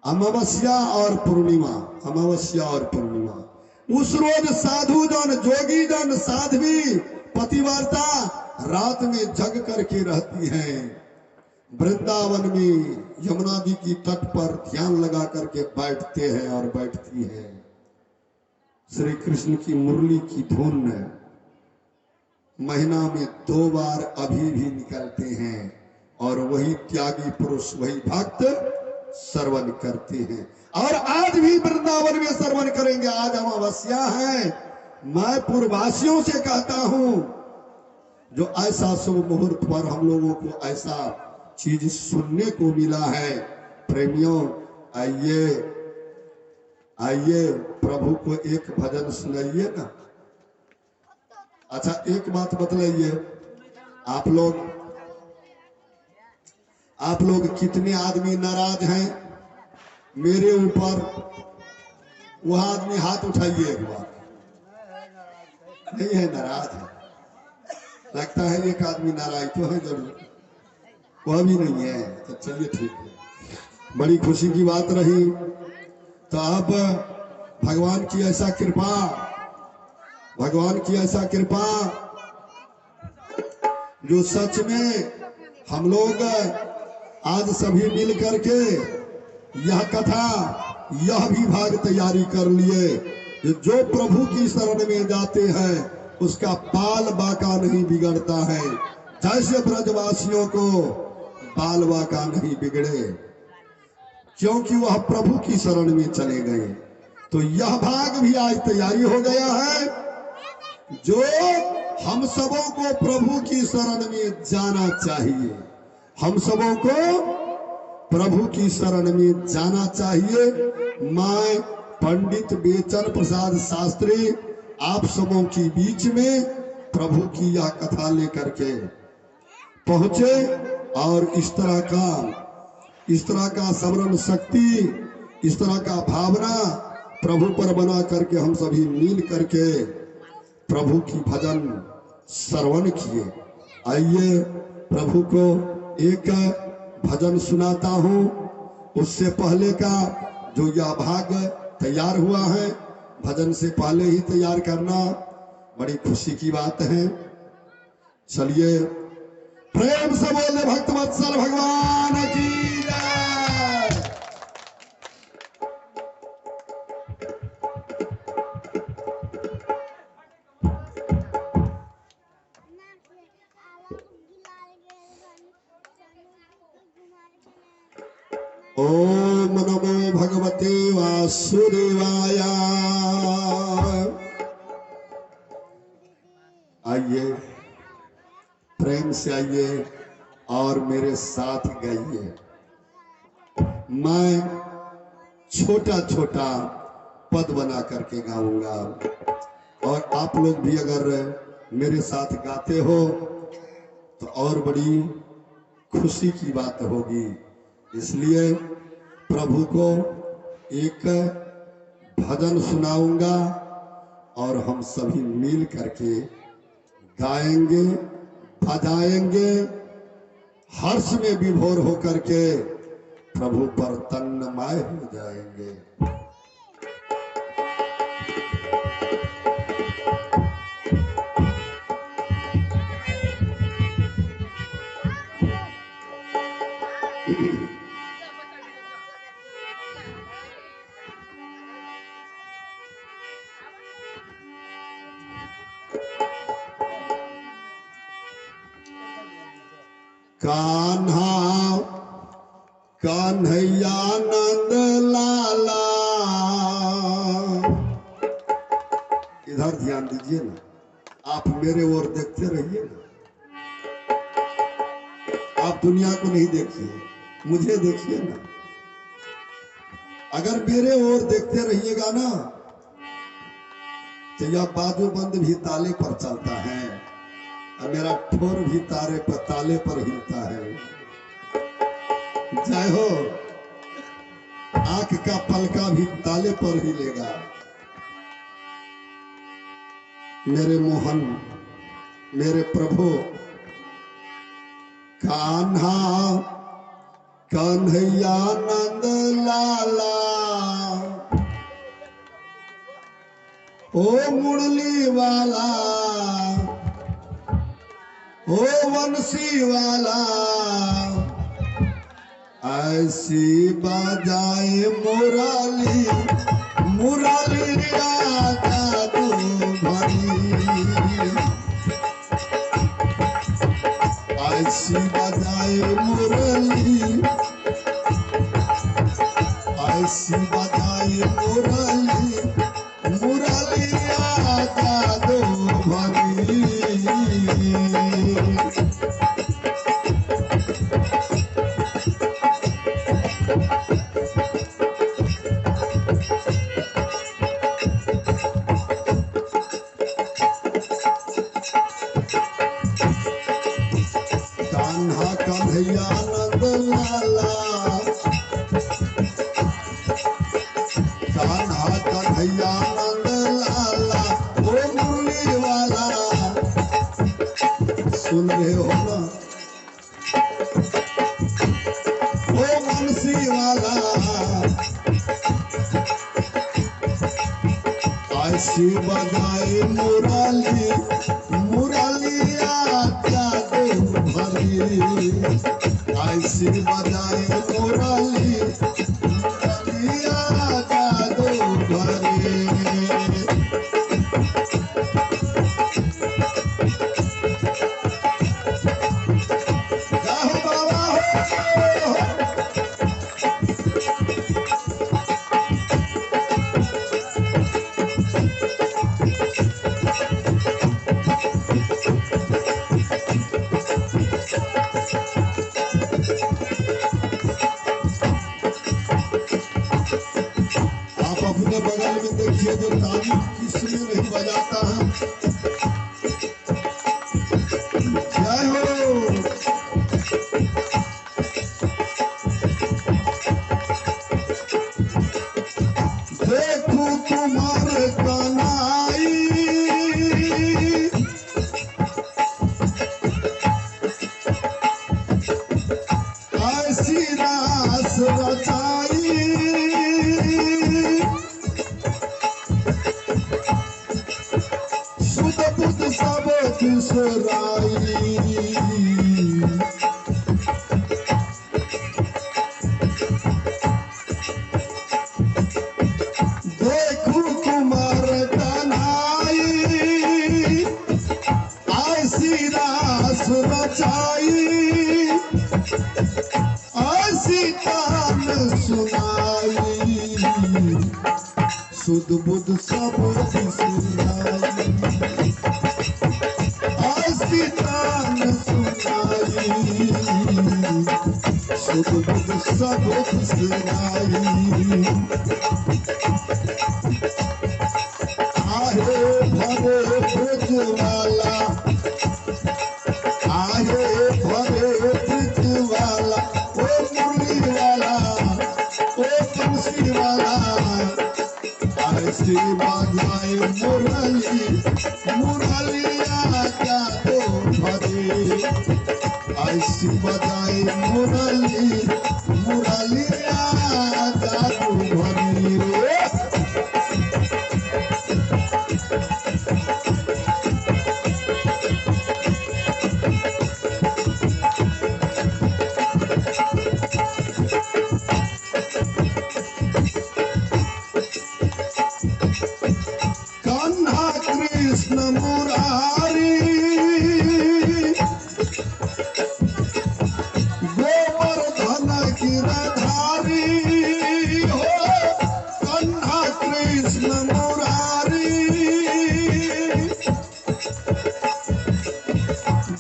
अमावस्या और पूर्णिमा, अमावस्या और पूर्णिमा। उस रोज साधु जन, जोगी जन, साध्वी पतिव्रता रात में जग करके रहती हैं, वृंदावन में यमुना जी की तट पर ध्यान लगा करके बैठते हैं और बैठती हैं। श्री कृष्ण की मुरली की धुन महीना में 2 बार अभी भी निकलते हैं और वही त्यागी पुरुष, वही भक्त श्रवण करते हैं और आज भी वृंदावन में श्रवण करेंगे। आज अमावस्या है। मैं पूर्ववासियों से कहता हूं, जो ऐसा शुभ मुहूर्त पर हम लोगों को ऐसा चीज सुनने को मिला है, प्रेमियों आइए आइए प्रभु को एक भजन सुनाइए ना। अच्छा एक बात बतलाइए, आप लोग कितने आदमी नाराज हैं मेरे ऊपर? वह आदमी हाथ उठाइए एक बार। नहीं है, नाराज है। लगता है एक आदमी नाराज तो है जरूर, वह भी नहीं है। तो चलिए ठीक है, बड़ी खुशी की बात रही। तो अब भगवान की ऐसा कृपा, भगवान की ऐसा कृपा जो सच में हम लोग आज सभी मिल करके यह कथा, यह भी भाग तैयारी कर लिए। जो प्रभु की शरण में जाते हैं उसका बाल बाका नहीं बिगड़ता है, जैसे ब्रजवासियों को बाल बाका नहीं बिगड़े, क्योंकि वह प्रभु की शरण में चले गए। तो यह भाग भी आज तैयारी हो गया है, जो हम सबों को प्रभु की शरण में जाना चाहिए। हम सबों को प्रभु की शरण में जाना चाहिए। मैं पंडित बेचन प्रसाद शास्त्री आप सबों के बीच में प्रभु की यह कथा लेकर के पहुंचे और इस तरह का स्मरण शक्ति, इस तरह का भावना प्रभु पर बना करके हम सभी मिल करके प्रभु की भजन श्रवण किए। आइए प्रभु को एक भजन सुनाता हूँ। उससे पहले का जो यह भाग तैयार हुआ है, भजन से पहले ही तैयार करना बड़ी खुशी की बात है। चलिए प्रेम से बोले भक्तवत्सल भगवान की जय। ओम नमो भगवते वासुदेवाय। आइए प्रेम से आइए और मेरे साथ गाइए। मैं छोटा छोटा पद बना करके गाऊंगा और आप लोग भी अगर मेरे साथ गाते हो तो और बड़ी खुशी की बात होगी। इसलिए प्रभु को एक भजन सुनाऊंगा और हम सभी मिल करके गाएंगे, बजाएंगे, हर्ष में विभोर होकर के प्रभु पर तन्मय हो जाएंगे। कान्हा कन्हैया नंद लाला, इधर ध्यान दीजिए ना, आप मेरे ओर देखते रहिए ना। आप दुनिया को नहीं देखिए, मुझे देखिए ना। अगर मेरे ओर देखते रहिएगा ना तो यह बाजूबंद भी ताले पर चलता है और मेरा ठोर भी ताले पर हिलता है। जय हो, आंख का पलका भी ताले पर हिलेगा। मेरे मोहन, मेरे प्रभु कान्हा कन्हैया नंद लाला, ओ मुरली वाला ओ बंसी वाला ऐसी बजाए मुरली मुरली राजा तू भरी ऐसी बजाए मुरली ऐसी बजाए मुरली मुरली राजा तू भरी कान्हा कन्हैया नंद लाला कान्हा कन्हैया नंद लाला ओ मुरली वाला सुन रहे हो ना ओ बंसी वाला ऐसी बजाए मुरली मुरली आजा दो भरी ऐसी बजाए मुरली मुरली आजा दो भरी जाहो बाबा हो आप अपने बगल में देखिए जो ताली किसमें नहीं बजाता है जय हो देखो तुम्हारे कनाई ऐसी रास रचाई सुध बुध सब बिसराई देखो कुमार कन्हाई ऐसी रास रचाई ऐसी तान सुनाई सुध बुध सब बिसराई ऐसी तान सुनाई सुध बुध सब बिसराई आहे भरे ब्रज वाला आहे भरे ब्रज वाला ओ मुरली वाला ओ बंसी वाला ऐसी बजाए मुरली मुरली आजा दो भरी ऐसी बजाए मुरली मुरली आजा दो भरी रे कान्हा कृष्ण मुरारी गोवर्धन गिरधारी हो कान्हा कृष्ण मुरारी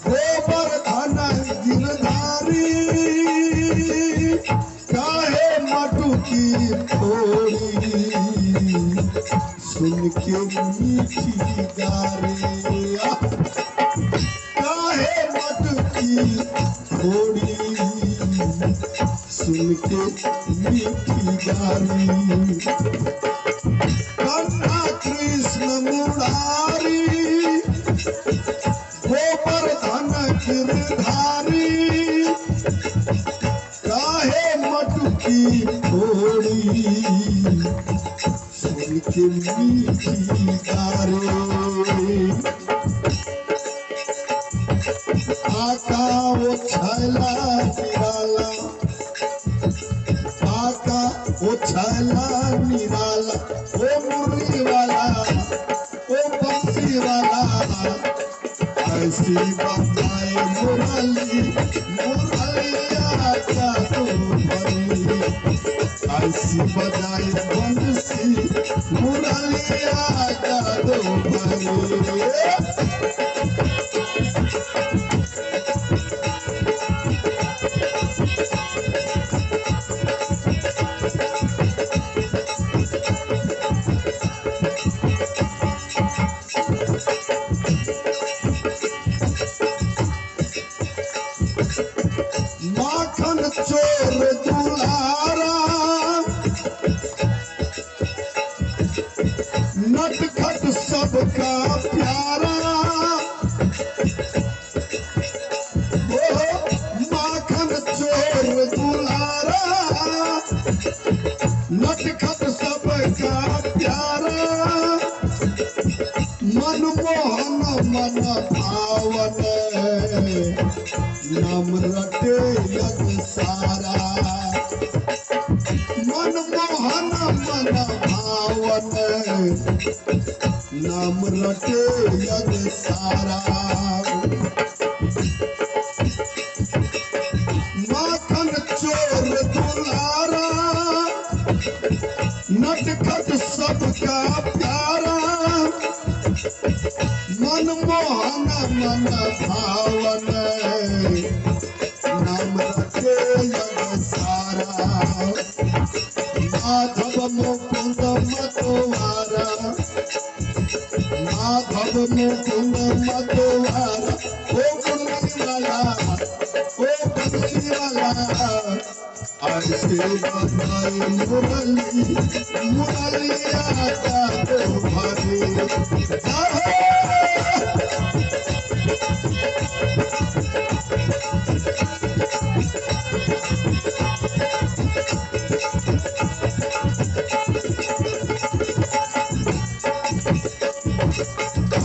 गोवर्धन गिरधारी काहे मटुकी फोड़ी सुन के मीठी गारी काहे मटकी थोड़ी सुन के मीठी गारी कान्हा कृष्ण मुरारी गोवर्धन गिरधारी काहे मटकी थोड़ी सुन के मीठी गारी निराला, ओ मुरली वाला, ओ बंसी वाला, ऐसी बजाए मुरली, मुरलिया जादू भरी, ऐसी बजाए बंसी, मुरलिया जादू भरी। माखन चोर दुलारा, नटखट सबका प्यारा, ओ माखन चोर दुलारा, नटखट सबका प्यारा, मनमोहन मन भावन, नाम रटे यग सारा, मनमोहन मन भावन, नाम रटे यग सारा। माखन चोर दुलारा, नटखट सबका प्यारा, मनमोहन मन भावन, नाम रटे यग सारा। माधव मुकुंद मतवारा, माधव मुकुंद मतवारा, ओ मुरली वाला, ओ बंसी वाला, ऐसे बजाए मुरली, मुरलिया जादू भरी।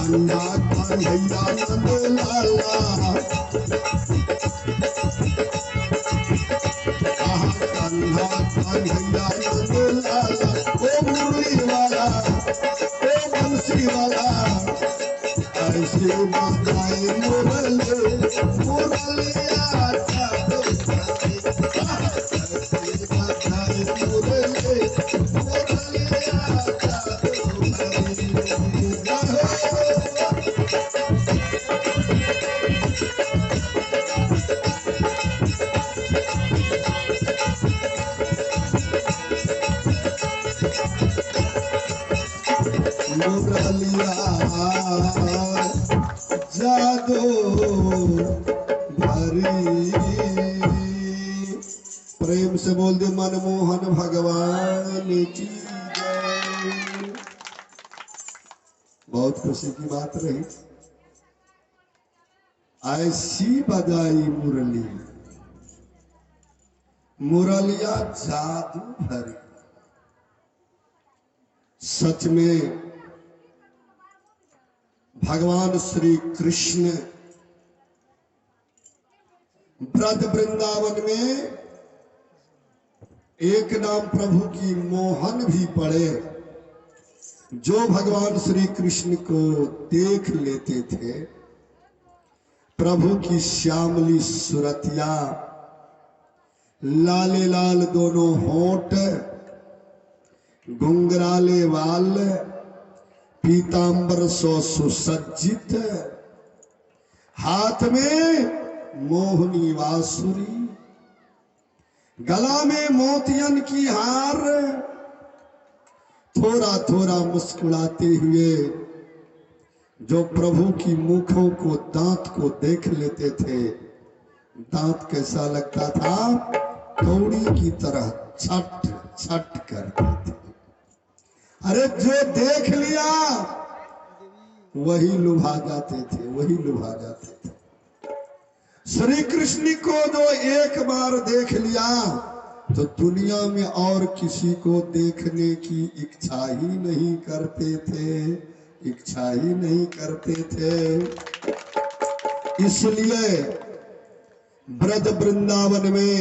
अन्ना कन्हैया नंद लाला, अन्ना कन्हैया नंद लाला, ओ मुरली वाला, ओ बंसी वाला, ऐसे बजाए मुरली, मुरलिया जादू भरी, ऐसे बजाए मुरली, मुरलिया जादू भरी। मुरलिया जादू भरी। प्रेम से बोल दे मनमोहन भगवान की जय। बहुत खुशी की बात रही। ऐसी बजाई मुरली, मुरलिया जादू भरी। सच में भगवान श्री कृष्ण ब्रज वृंदावन में एक नाम प्रभु की मोहन भी पड़े। जो भगवान श्री कृष्ण को देख लेते थे, प्रभु की श्यामली सुरतिया, लाले लाल दोनों होंठ, घुंघराले वाल, पीतांबर सो सुसज्जित, हाथ में मोहनी बांसुरी, गला में मोतियन की हार, थोड़ा थोड़ा मुस्कुराते हुए जो प्रभु की मुखों को, दांत को देख लेते थे, दांत कैसा लगता था? कौड़ी की तरह छट छट करते थे। अरे जो देख लिया वही लुभा जाते थे, वही लुभा जाते थे। श्री कृष्ण को जो एक बार देख लिया तो दुनिया में और किसी को देखने की इच्छा ही नहीं करते थे, इच्छा ही नहीं करते थे। इसलिए ब्रज वृंदावन में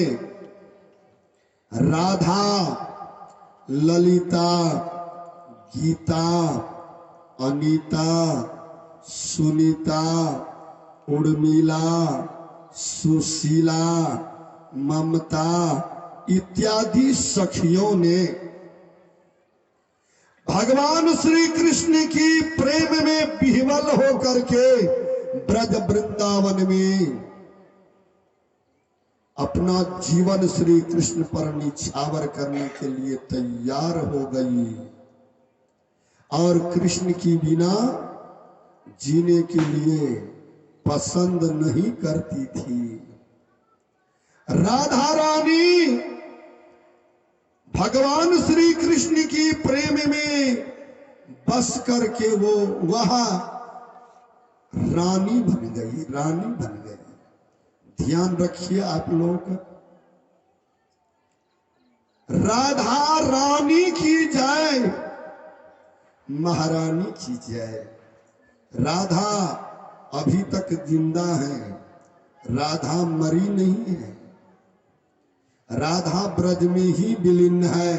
राधा ललिता, गीता, अनीता, सुनीता, उर्मिला, सुशीला, ममता इत्यादि सखियों ने भगवान श्री कृष्ण की प्रेम में विह्वल होकर के ब्रज वृंदावन में अपना जीवन श्री कृष्ण पर निछावर करने के लिए तैयार हो गई और कृष्ण की बिना जीने के लिए पसंद नहीं करती थी। राधा रानी भगवान श्री कृष्ण की प्रेम में बस करके वो वह रानी बन गई, रानी बन गई। ध्यान रखिए आप लोग, राधा रानी की जय, महारानी की जय। राधा अभी तक जिंदा है, राधा मरी नहीं है। राधा ब्रज में ही विलीन है,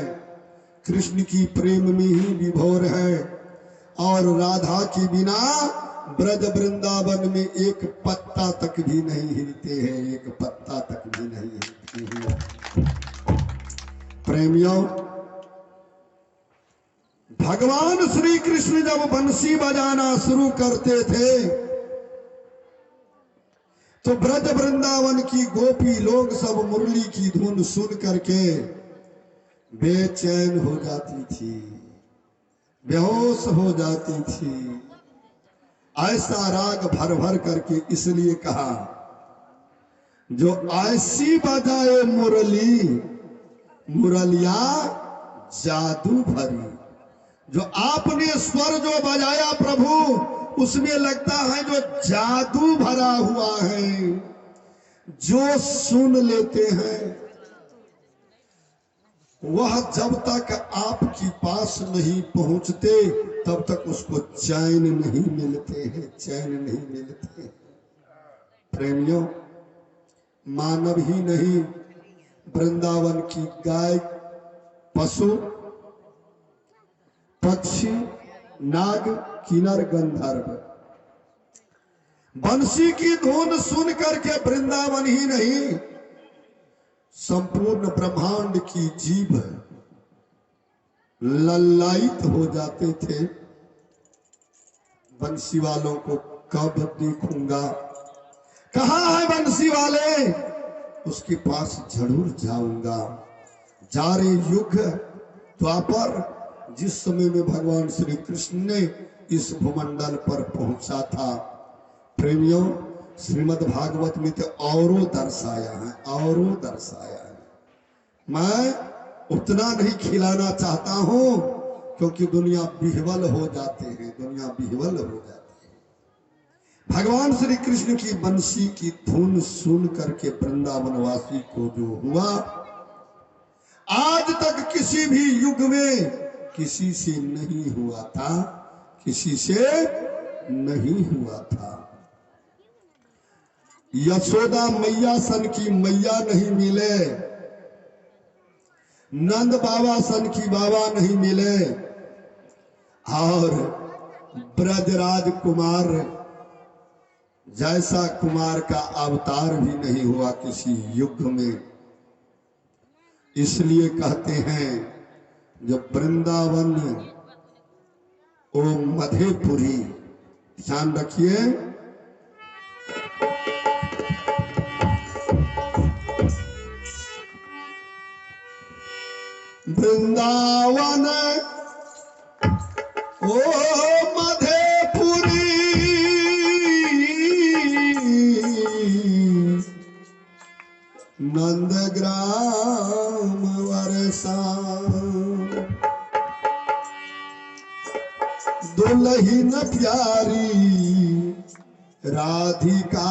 कृष्ण की प्रेम में ही विभोर है और राधा के बिना ब्रज वृंदावन में एक पत्ता तक भी नहीं हिलते हैं, एक पत्ता तक भी नहीं हिलते हैं। प्रेमियों, भगवान श्री कृष्ण जब बंसी बजाना शुरू करते थे तो ब्रज वृंदावन की गोपी लोग सब मुरली की धुन सुन करके बेचैन हो जाती थी, बेहोश हो जाती थी। ऐसा राग भर भर करके इसलिए कहा, जो ऐसी बजाए मुरली, मुरलिया जादू भरी। जो आपने स्वर जो बजाया प्रभु, उसमें लगता है जो जादू भरा हुआ है। जो सुन लेते हैं वह जब तक आपकी पास नहीं पहुंचते तब तक उसको चैन नहीं मिलते हैं, चैन नहीं मिलते। प्रेमियों, मानव ही नहीं, वृंदावन की गाय, पशु, पक्षी, नाग, किन्नर, गंधर्व बंसी की धुन सुन करके वृंदावन ही नहीं संपूर्ण ब्रह्मांड की जीव लल्लायित हो जाते थे। बंसी वालों को कब देखूंगा, कहाँ है बंसी वाले, उसके पास जरूर जाऊंगा। जारे युग द्वापर, जिस समय में भगवान श्री कृष्ण ने इस भूमंडल पर पहुंचा था, प्रेमियों, श्रीमद् भागवत में तो औरों दर्शाया है, औरों दर्शाया है। मैं उतना नहीं खिलाना चाहता हूं क्योंकि दुनिया विह्वल हो जाते हैं, दुनिया विह्वल हो जाती है। भगवान श्री कृष्ण की बंसी की धुन सुन करके वृंदावनवासी को जो हुआ, आज तक किसी भी युग में किसी से नहीं हुआ था, किसी से नहीं हुआ था। यशोदा मैया सन की मैया नहीं मिले, नंद बाबा सन की बाबा नहीं मिले और ब्रजराज कुमार जैसा कुमार का अवतार भी नहीं हुआ किसी युग में। इसलिए कहते हैं जब वृंदावन ओ मधेपुरी, ध्यान रखिए, वृंदावन ओ मधेपुरी, नंदग्राम वर्षा, दुल्हन प्यारी राधिका,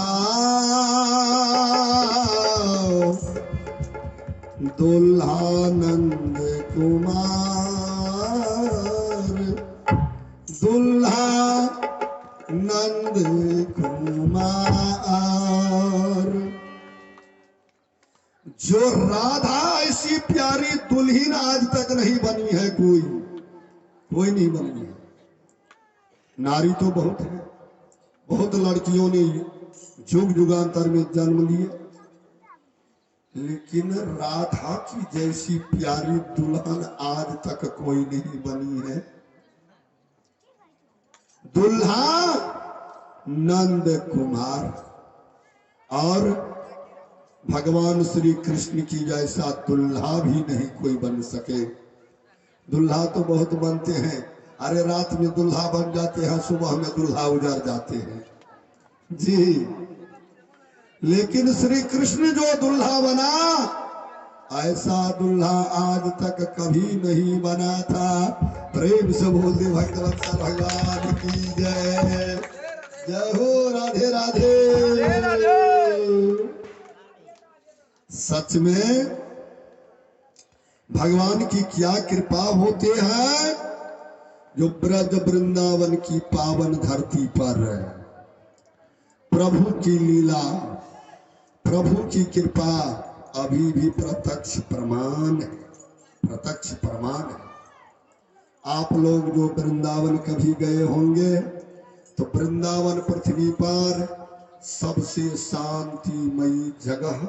दुल्हा नंद कुमार, दुल्हा नंद कुमार। जो राधा ऐसी प्यारी दुल्हन आज तक नहीं बनी कोई नहीं बनी है। नारी तो बहुत है, बहुत लड़कियों ने जुग जुगांतर में जन्म लिए, लेकिन राधा की जैसी प्यारी दुल्हन आज तक कोई नहीं बनी है। दुल्हा नंद कुमार और भगवान श्री कृष्ण की जैसा दुल्हा भी नहीं कोई बन सके। दुल्हा तो बहुत बनते हैं, अरे रात में दुल्हा बन जाते हैं, सुबह में दुल्हा उजड़ जाते हैं जी। लेकिन श्री कृष्ण जो दुल्हा बना, ऐसा दुल्हा आज तक कभी नहीं बना था। प्रेम से बोल दे भक्तवत्सल भगवान की जय। जय हो, राधे राधे, राधे राधे। सच में भगवान की क्या कृपा होते हैं जो ब्रज वृंदावन की पावन धरती पर प्रभु की लीला, प्रभु की कृपा अभी भी प्रत्यक्ष प्रमाण है, प्रत्यक्ष प्रमाण है। आप लोग जो वृंदावन कभी गए होंगे तो वृंदावन पृथ्वी पर सबसे शांतिमयी जगह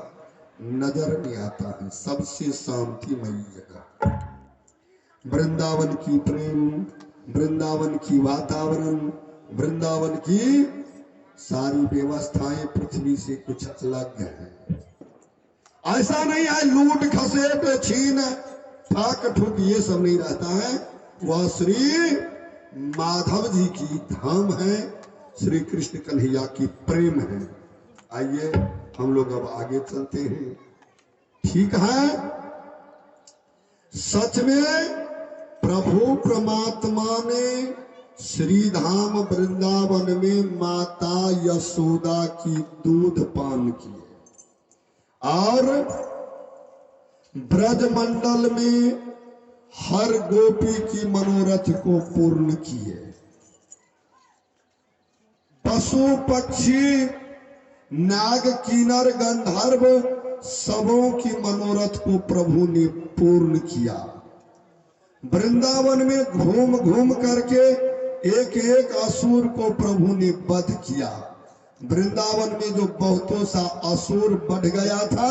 नजर में आता है, सबसे शांतिमयी जगह। वृंदावन की प्रेम, वृंदावन की वातावरण, वृंदावन की सारी व्यवस्थाएं पृथ्वी से कुछ अलग है। ऐसा नहीं है लूट खसेट छीन ठाक ठुक ये सब नहीं रहता है। वह श्री माधव जी की धाम है, श्री कृष्ण कन्हैया की प्रेम है। आइए हम लोग अब आगे चलते हैं, ठीक है। सच में प्रभु परमात्मा ने श्री धाम वृंदावन में माता यशोदा की दूध पान किए और ब्रज मंडल में हर गोपी की मनोरथ को पूर्ण किए। पशु पक्षी नाग किन्नर गंधर्व सबों की मनोरथ को प्रभु ने पूर्ण किया। वृंदावन में घूम घूम करके एक एक असुर को प्रभु ने वध किया। वृंदावन में जो बहुतों सा असुर बढ़ गया था,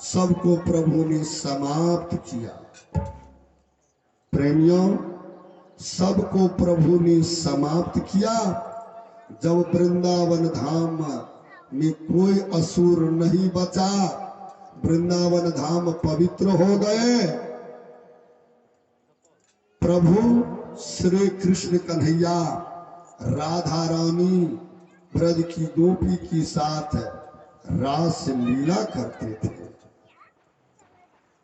सबको प्रभु ने समाप्त किया। प्रेमियों, सबको प्रभु ने समाप्त किया। जब वृंदावन धाम में कोई असुर नहीं बचा, वृंदावन धाम पवित्र हो गए। प्रभु श्री कृष्ण कन्हैया राधा रानी ब्रज की गोपी के साथ रास लीला करते थे,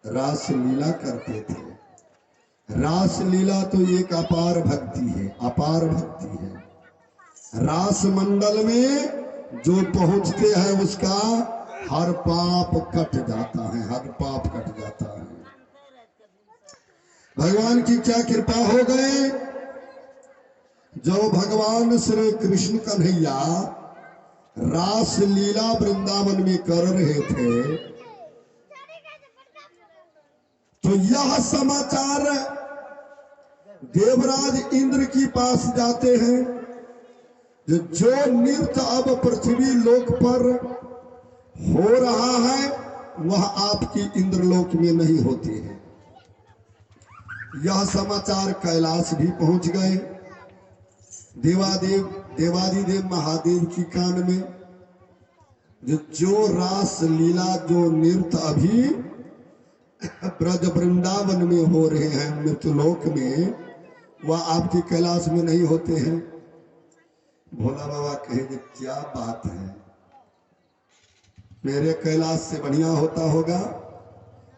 रास लीला करते थे। रास लीला तो एक अपार भक्ति है, अपार भक्ति है। रास मंडल में जो पहुंचते हैं उसका हर पाप कट जाता है, हर पाप कट जाता है। भगवान की क्या कृपा हो गई, जो भगवान श्री कृष्ण कन्हैया रास लीला वृंदावन में कर रहे थे, तो यह समाचार देवराज इंद्र के पास जाते हैं। जो नृत्य अब पृथ्वी लोक पर हो रहा है वह आपकी इंद्रलोक में नहीं होती है। यह समाचार कैलाश भी पहुंच गए। देवादिदेव महादेव की कान में जो रास लीला, जो नृत्य अभी ब्रज वृंदावन में हो रहे हैं मृत्युलोक में, वह आपकी कैलाश में नहीं होते हैं। भोला बाबा कहेंगे क्या बात है, मेरे कैलाश से बढ़िया होता होगा।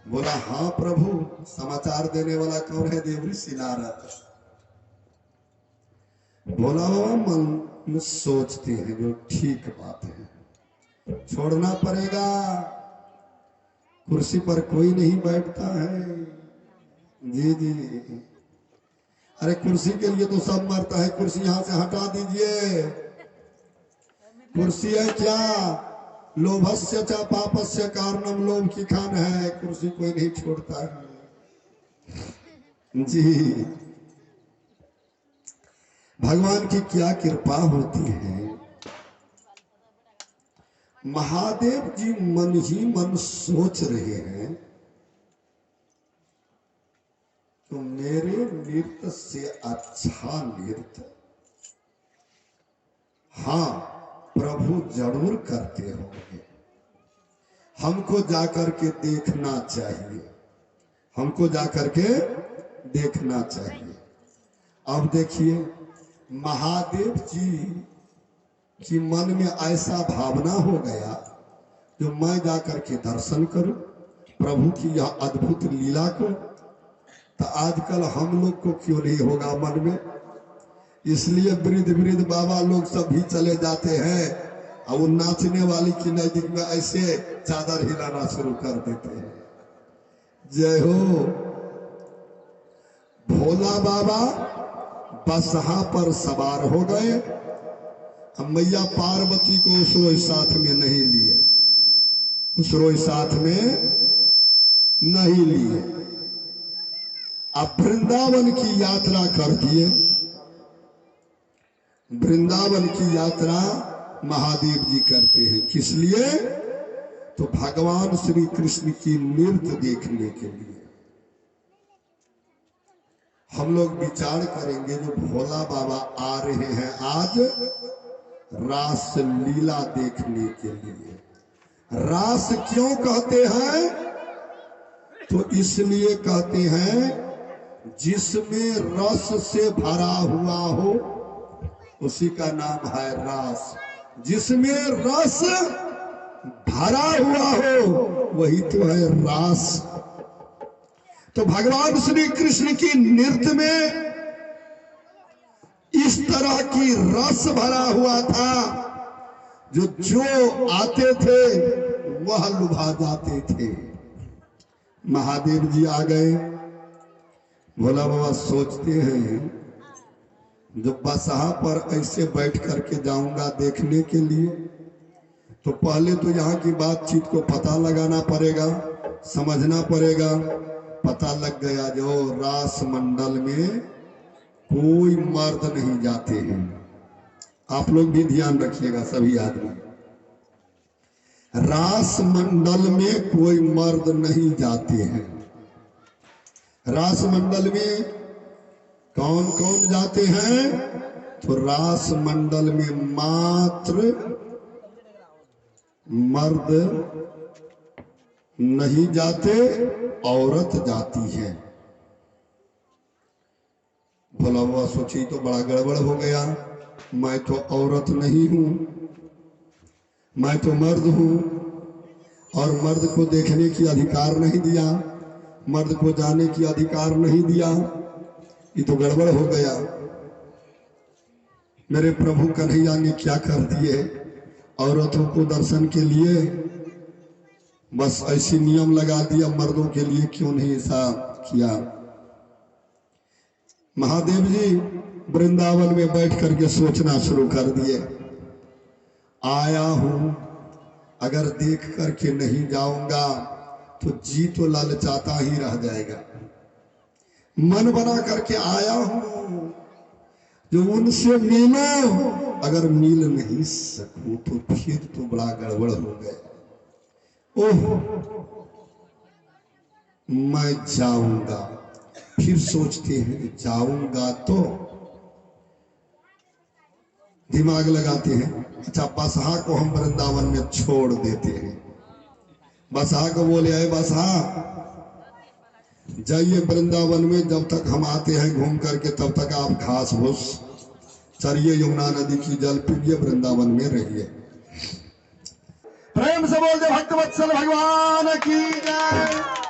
बोला हाँ प्रभु, समाचार देने वाला कौन है? देवऋषि नारद। भोला बाबा मन में सोचते हैं जो ठीक बात है, छोड़ना पड़ेगा। कुर्सी पर कोई नहीं बैठता है जी जी। अरे कुर्सी के लिए तो सब मरता है, कुर्सी यहां से हटा दीजिए। कुर्सी है क्या? लोभस्य च पापस्य कारणम, लोभ की खान है। कुर्सी कोई नहीं छोड़ता है जी। भगवान की क्या कृपा होती है। महादेव जी मन ही मन सोच रहे हैं तो मेरे नृत्य से अच्छा नृत्य हाँ प्रभु जरूर करते होंगे। हमको जाकर के देखना चाहिए, हमको जाकर के देखना चाहिए। अब देखिए महादेव जी कि मन में ऐसा भावना हो गया जो मैं जाकर के दर्शन करूं प्रभु की यह अद्भुत लीला को। तो आजकल हम लोग को क्यों नहीं होगा मन में। इसलिए वृद्ध वृद्ध बाबा लोग सब भी चले जाते हैं और वो नाचने वाली की नजदीक में ऐसे चादर हिलाना शुरू कर देते हैं। जय हो। भोला बाबा बसहा पर सवार हो गए। मैया पार्वती को उस रोज साथ में नहीं लिए, उस रोज साथ में नहीं लिए। अब वृंदावन की यात्रा कर दिए। वृंदावन की यात्रा महादेव जी करते हैं किस लिए? तो भगवान श्री कृष्ण की नृत्य देखने के लिए। हम लोग विचार करेंगे जो भोला बाबा आ रहे हैं आज रास लीला देखने के लिए। रास क्यों कहते हैं? तो इसलिए कहते हैं जिसमें रस से भरा हुआ हो उसी का नाम है रास। जिसमें रस भरा हुआ हो वही तो है रास। तो भगवान श्री कृष्ण की नृत्य में इस तरह की रस भरा हुआ था जो आते थे वह लुभा जाते थे। महादेव जी आ गए। भोला बाबा सोचते हैं जब बसहा पर ऐसे बैठ करके जाऊंगा देखने के लिए तो पहले तो यहाँ की बातचीत को पता लगाना पड़ेगा, समझना पड़ेगा। पता लग गया जो रास मंडल में कोई मर्द नहीं जाते हैं। आप लोग भी ध्यान रखिएगा सभी आदमी। रास मंडल में कोई मर्द नहीं जाते हैं। रास मंडल में कौन कौन जाते हैं? तो रास मंडल में मात्र मर्द नहीं जाते, औरत जाती है। भोला बाबा सोची तो बड़ा गड़बड़ हो गया। मैं तो औरत नहीं हूं, मैं तो मर्द हूं और मर्द को देखने की अधिकार नहीं दिया, मर्द को जाने की अधिकार नहीं दिया। ये तो गड़बड़ हो गया। मेरे प्रभु कन्हैया ने क्या कर दिए? औरतों को दर्शन के लिए बस ऐसी नियम लगा दिया, मर्दों के लिए क्यों नहीं ऐसा किया? महादेव जी वृंदावन में बैठ करके सोचना शुरू कर दिए। आया हूं, अगर देख करके नहीं जाऊंगा तो जी तो ललचाता ही रह जाएगा। मन बना करके आया हूं जो उनसे मिलो, अगर मिल नहीं सकूं तो फिर तो बड़ा गड़बड़ हो गया। ओह मैं जाऊंगा। फिर सोचते हैं जाऊंगा तो दिमाग लगाते हैं, अच्छा बसहा को हम वृंदावन में छोड़ देते हैं। बसहा को बोले आए बसहा जाइए वृंदावन में, जब तक हम आते हैं घूम करके तब तक आप घास भूस चरिए, यमुना नदी की जल पीजिए, वृंदावन में रहिए। प्रेम से बोल दे भक्तवत्सल भगवान की जय।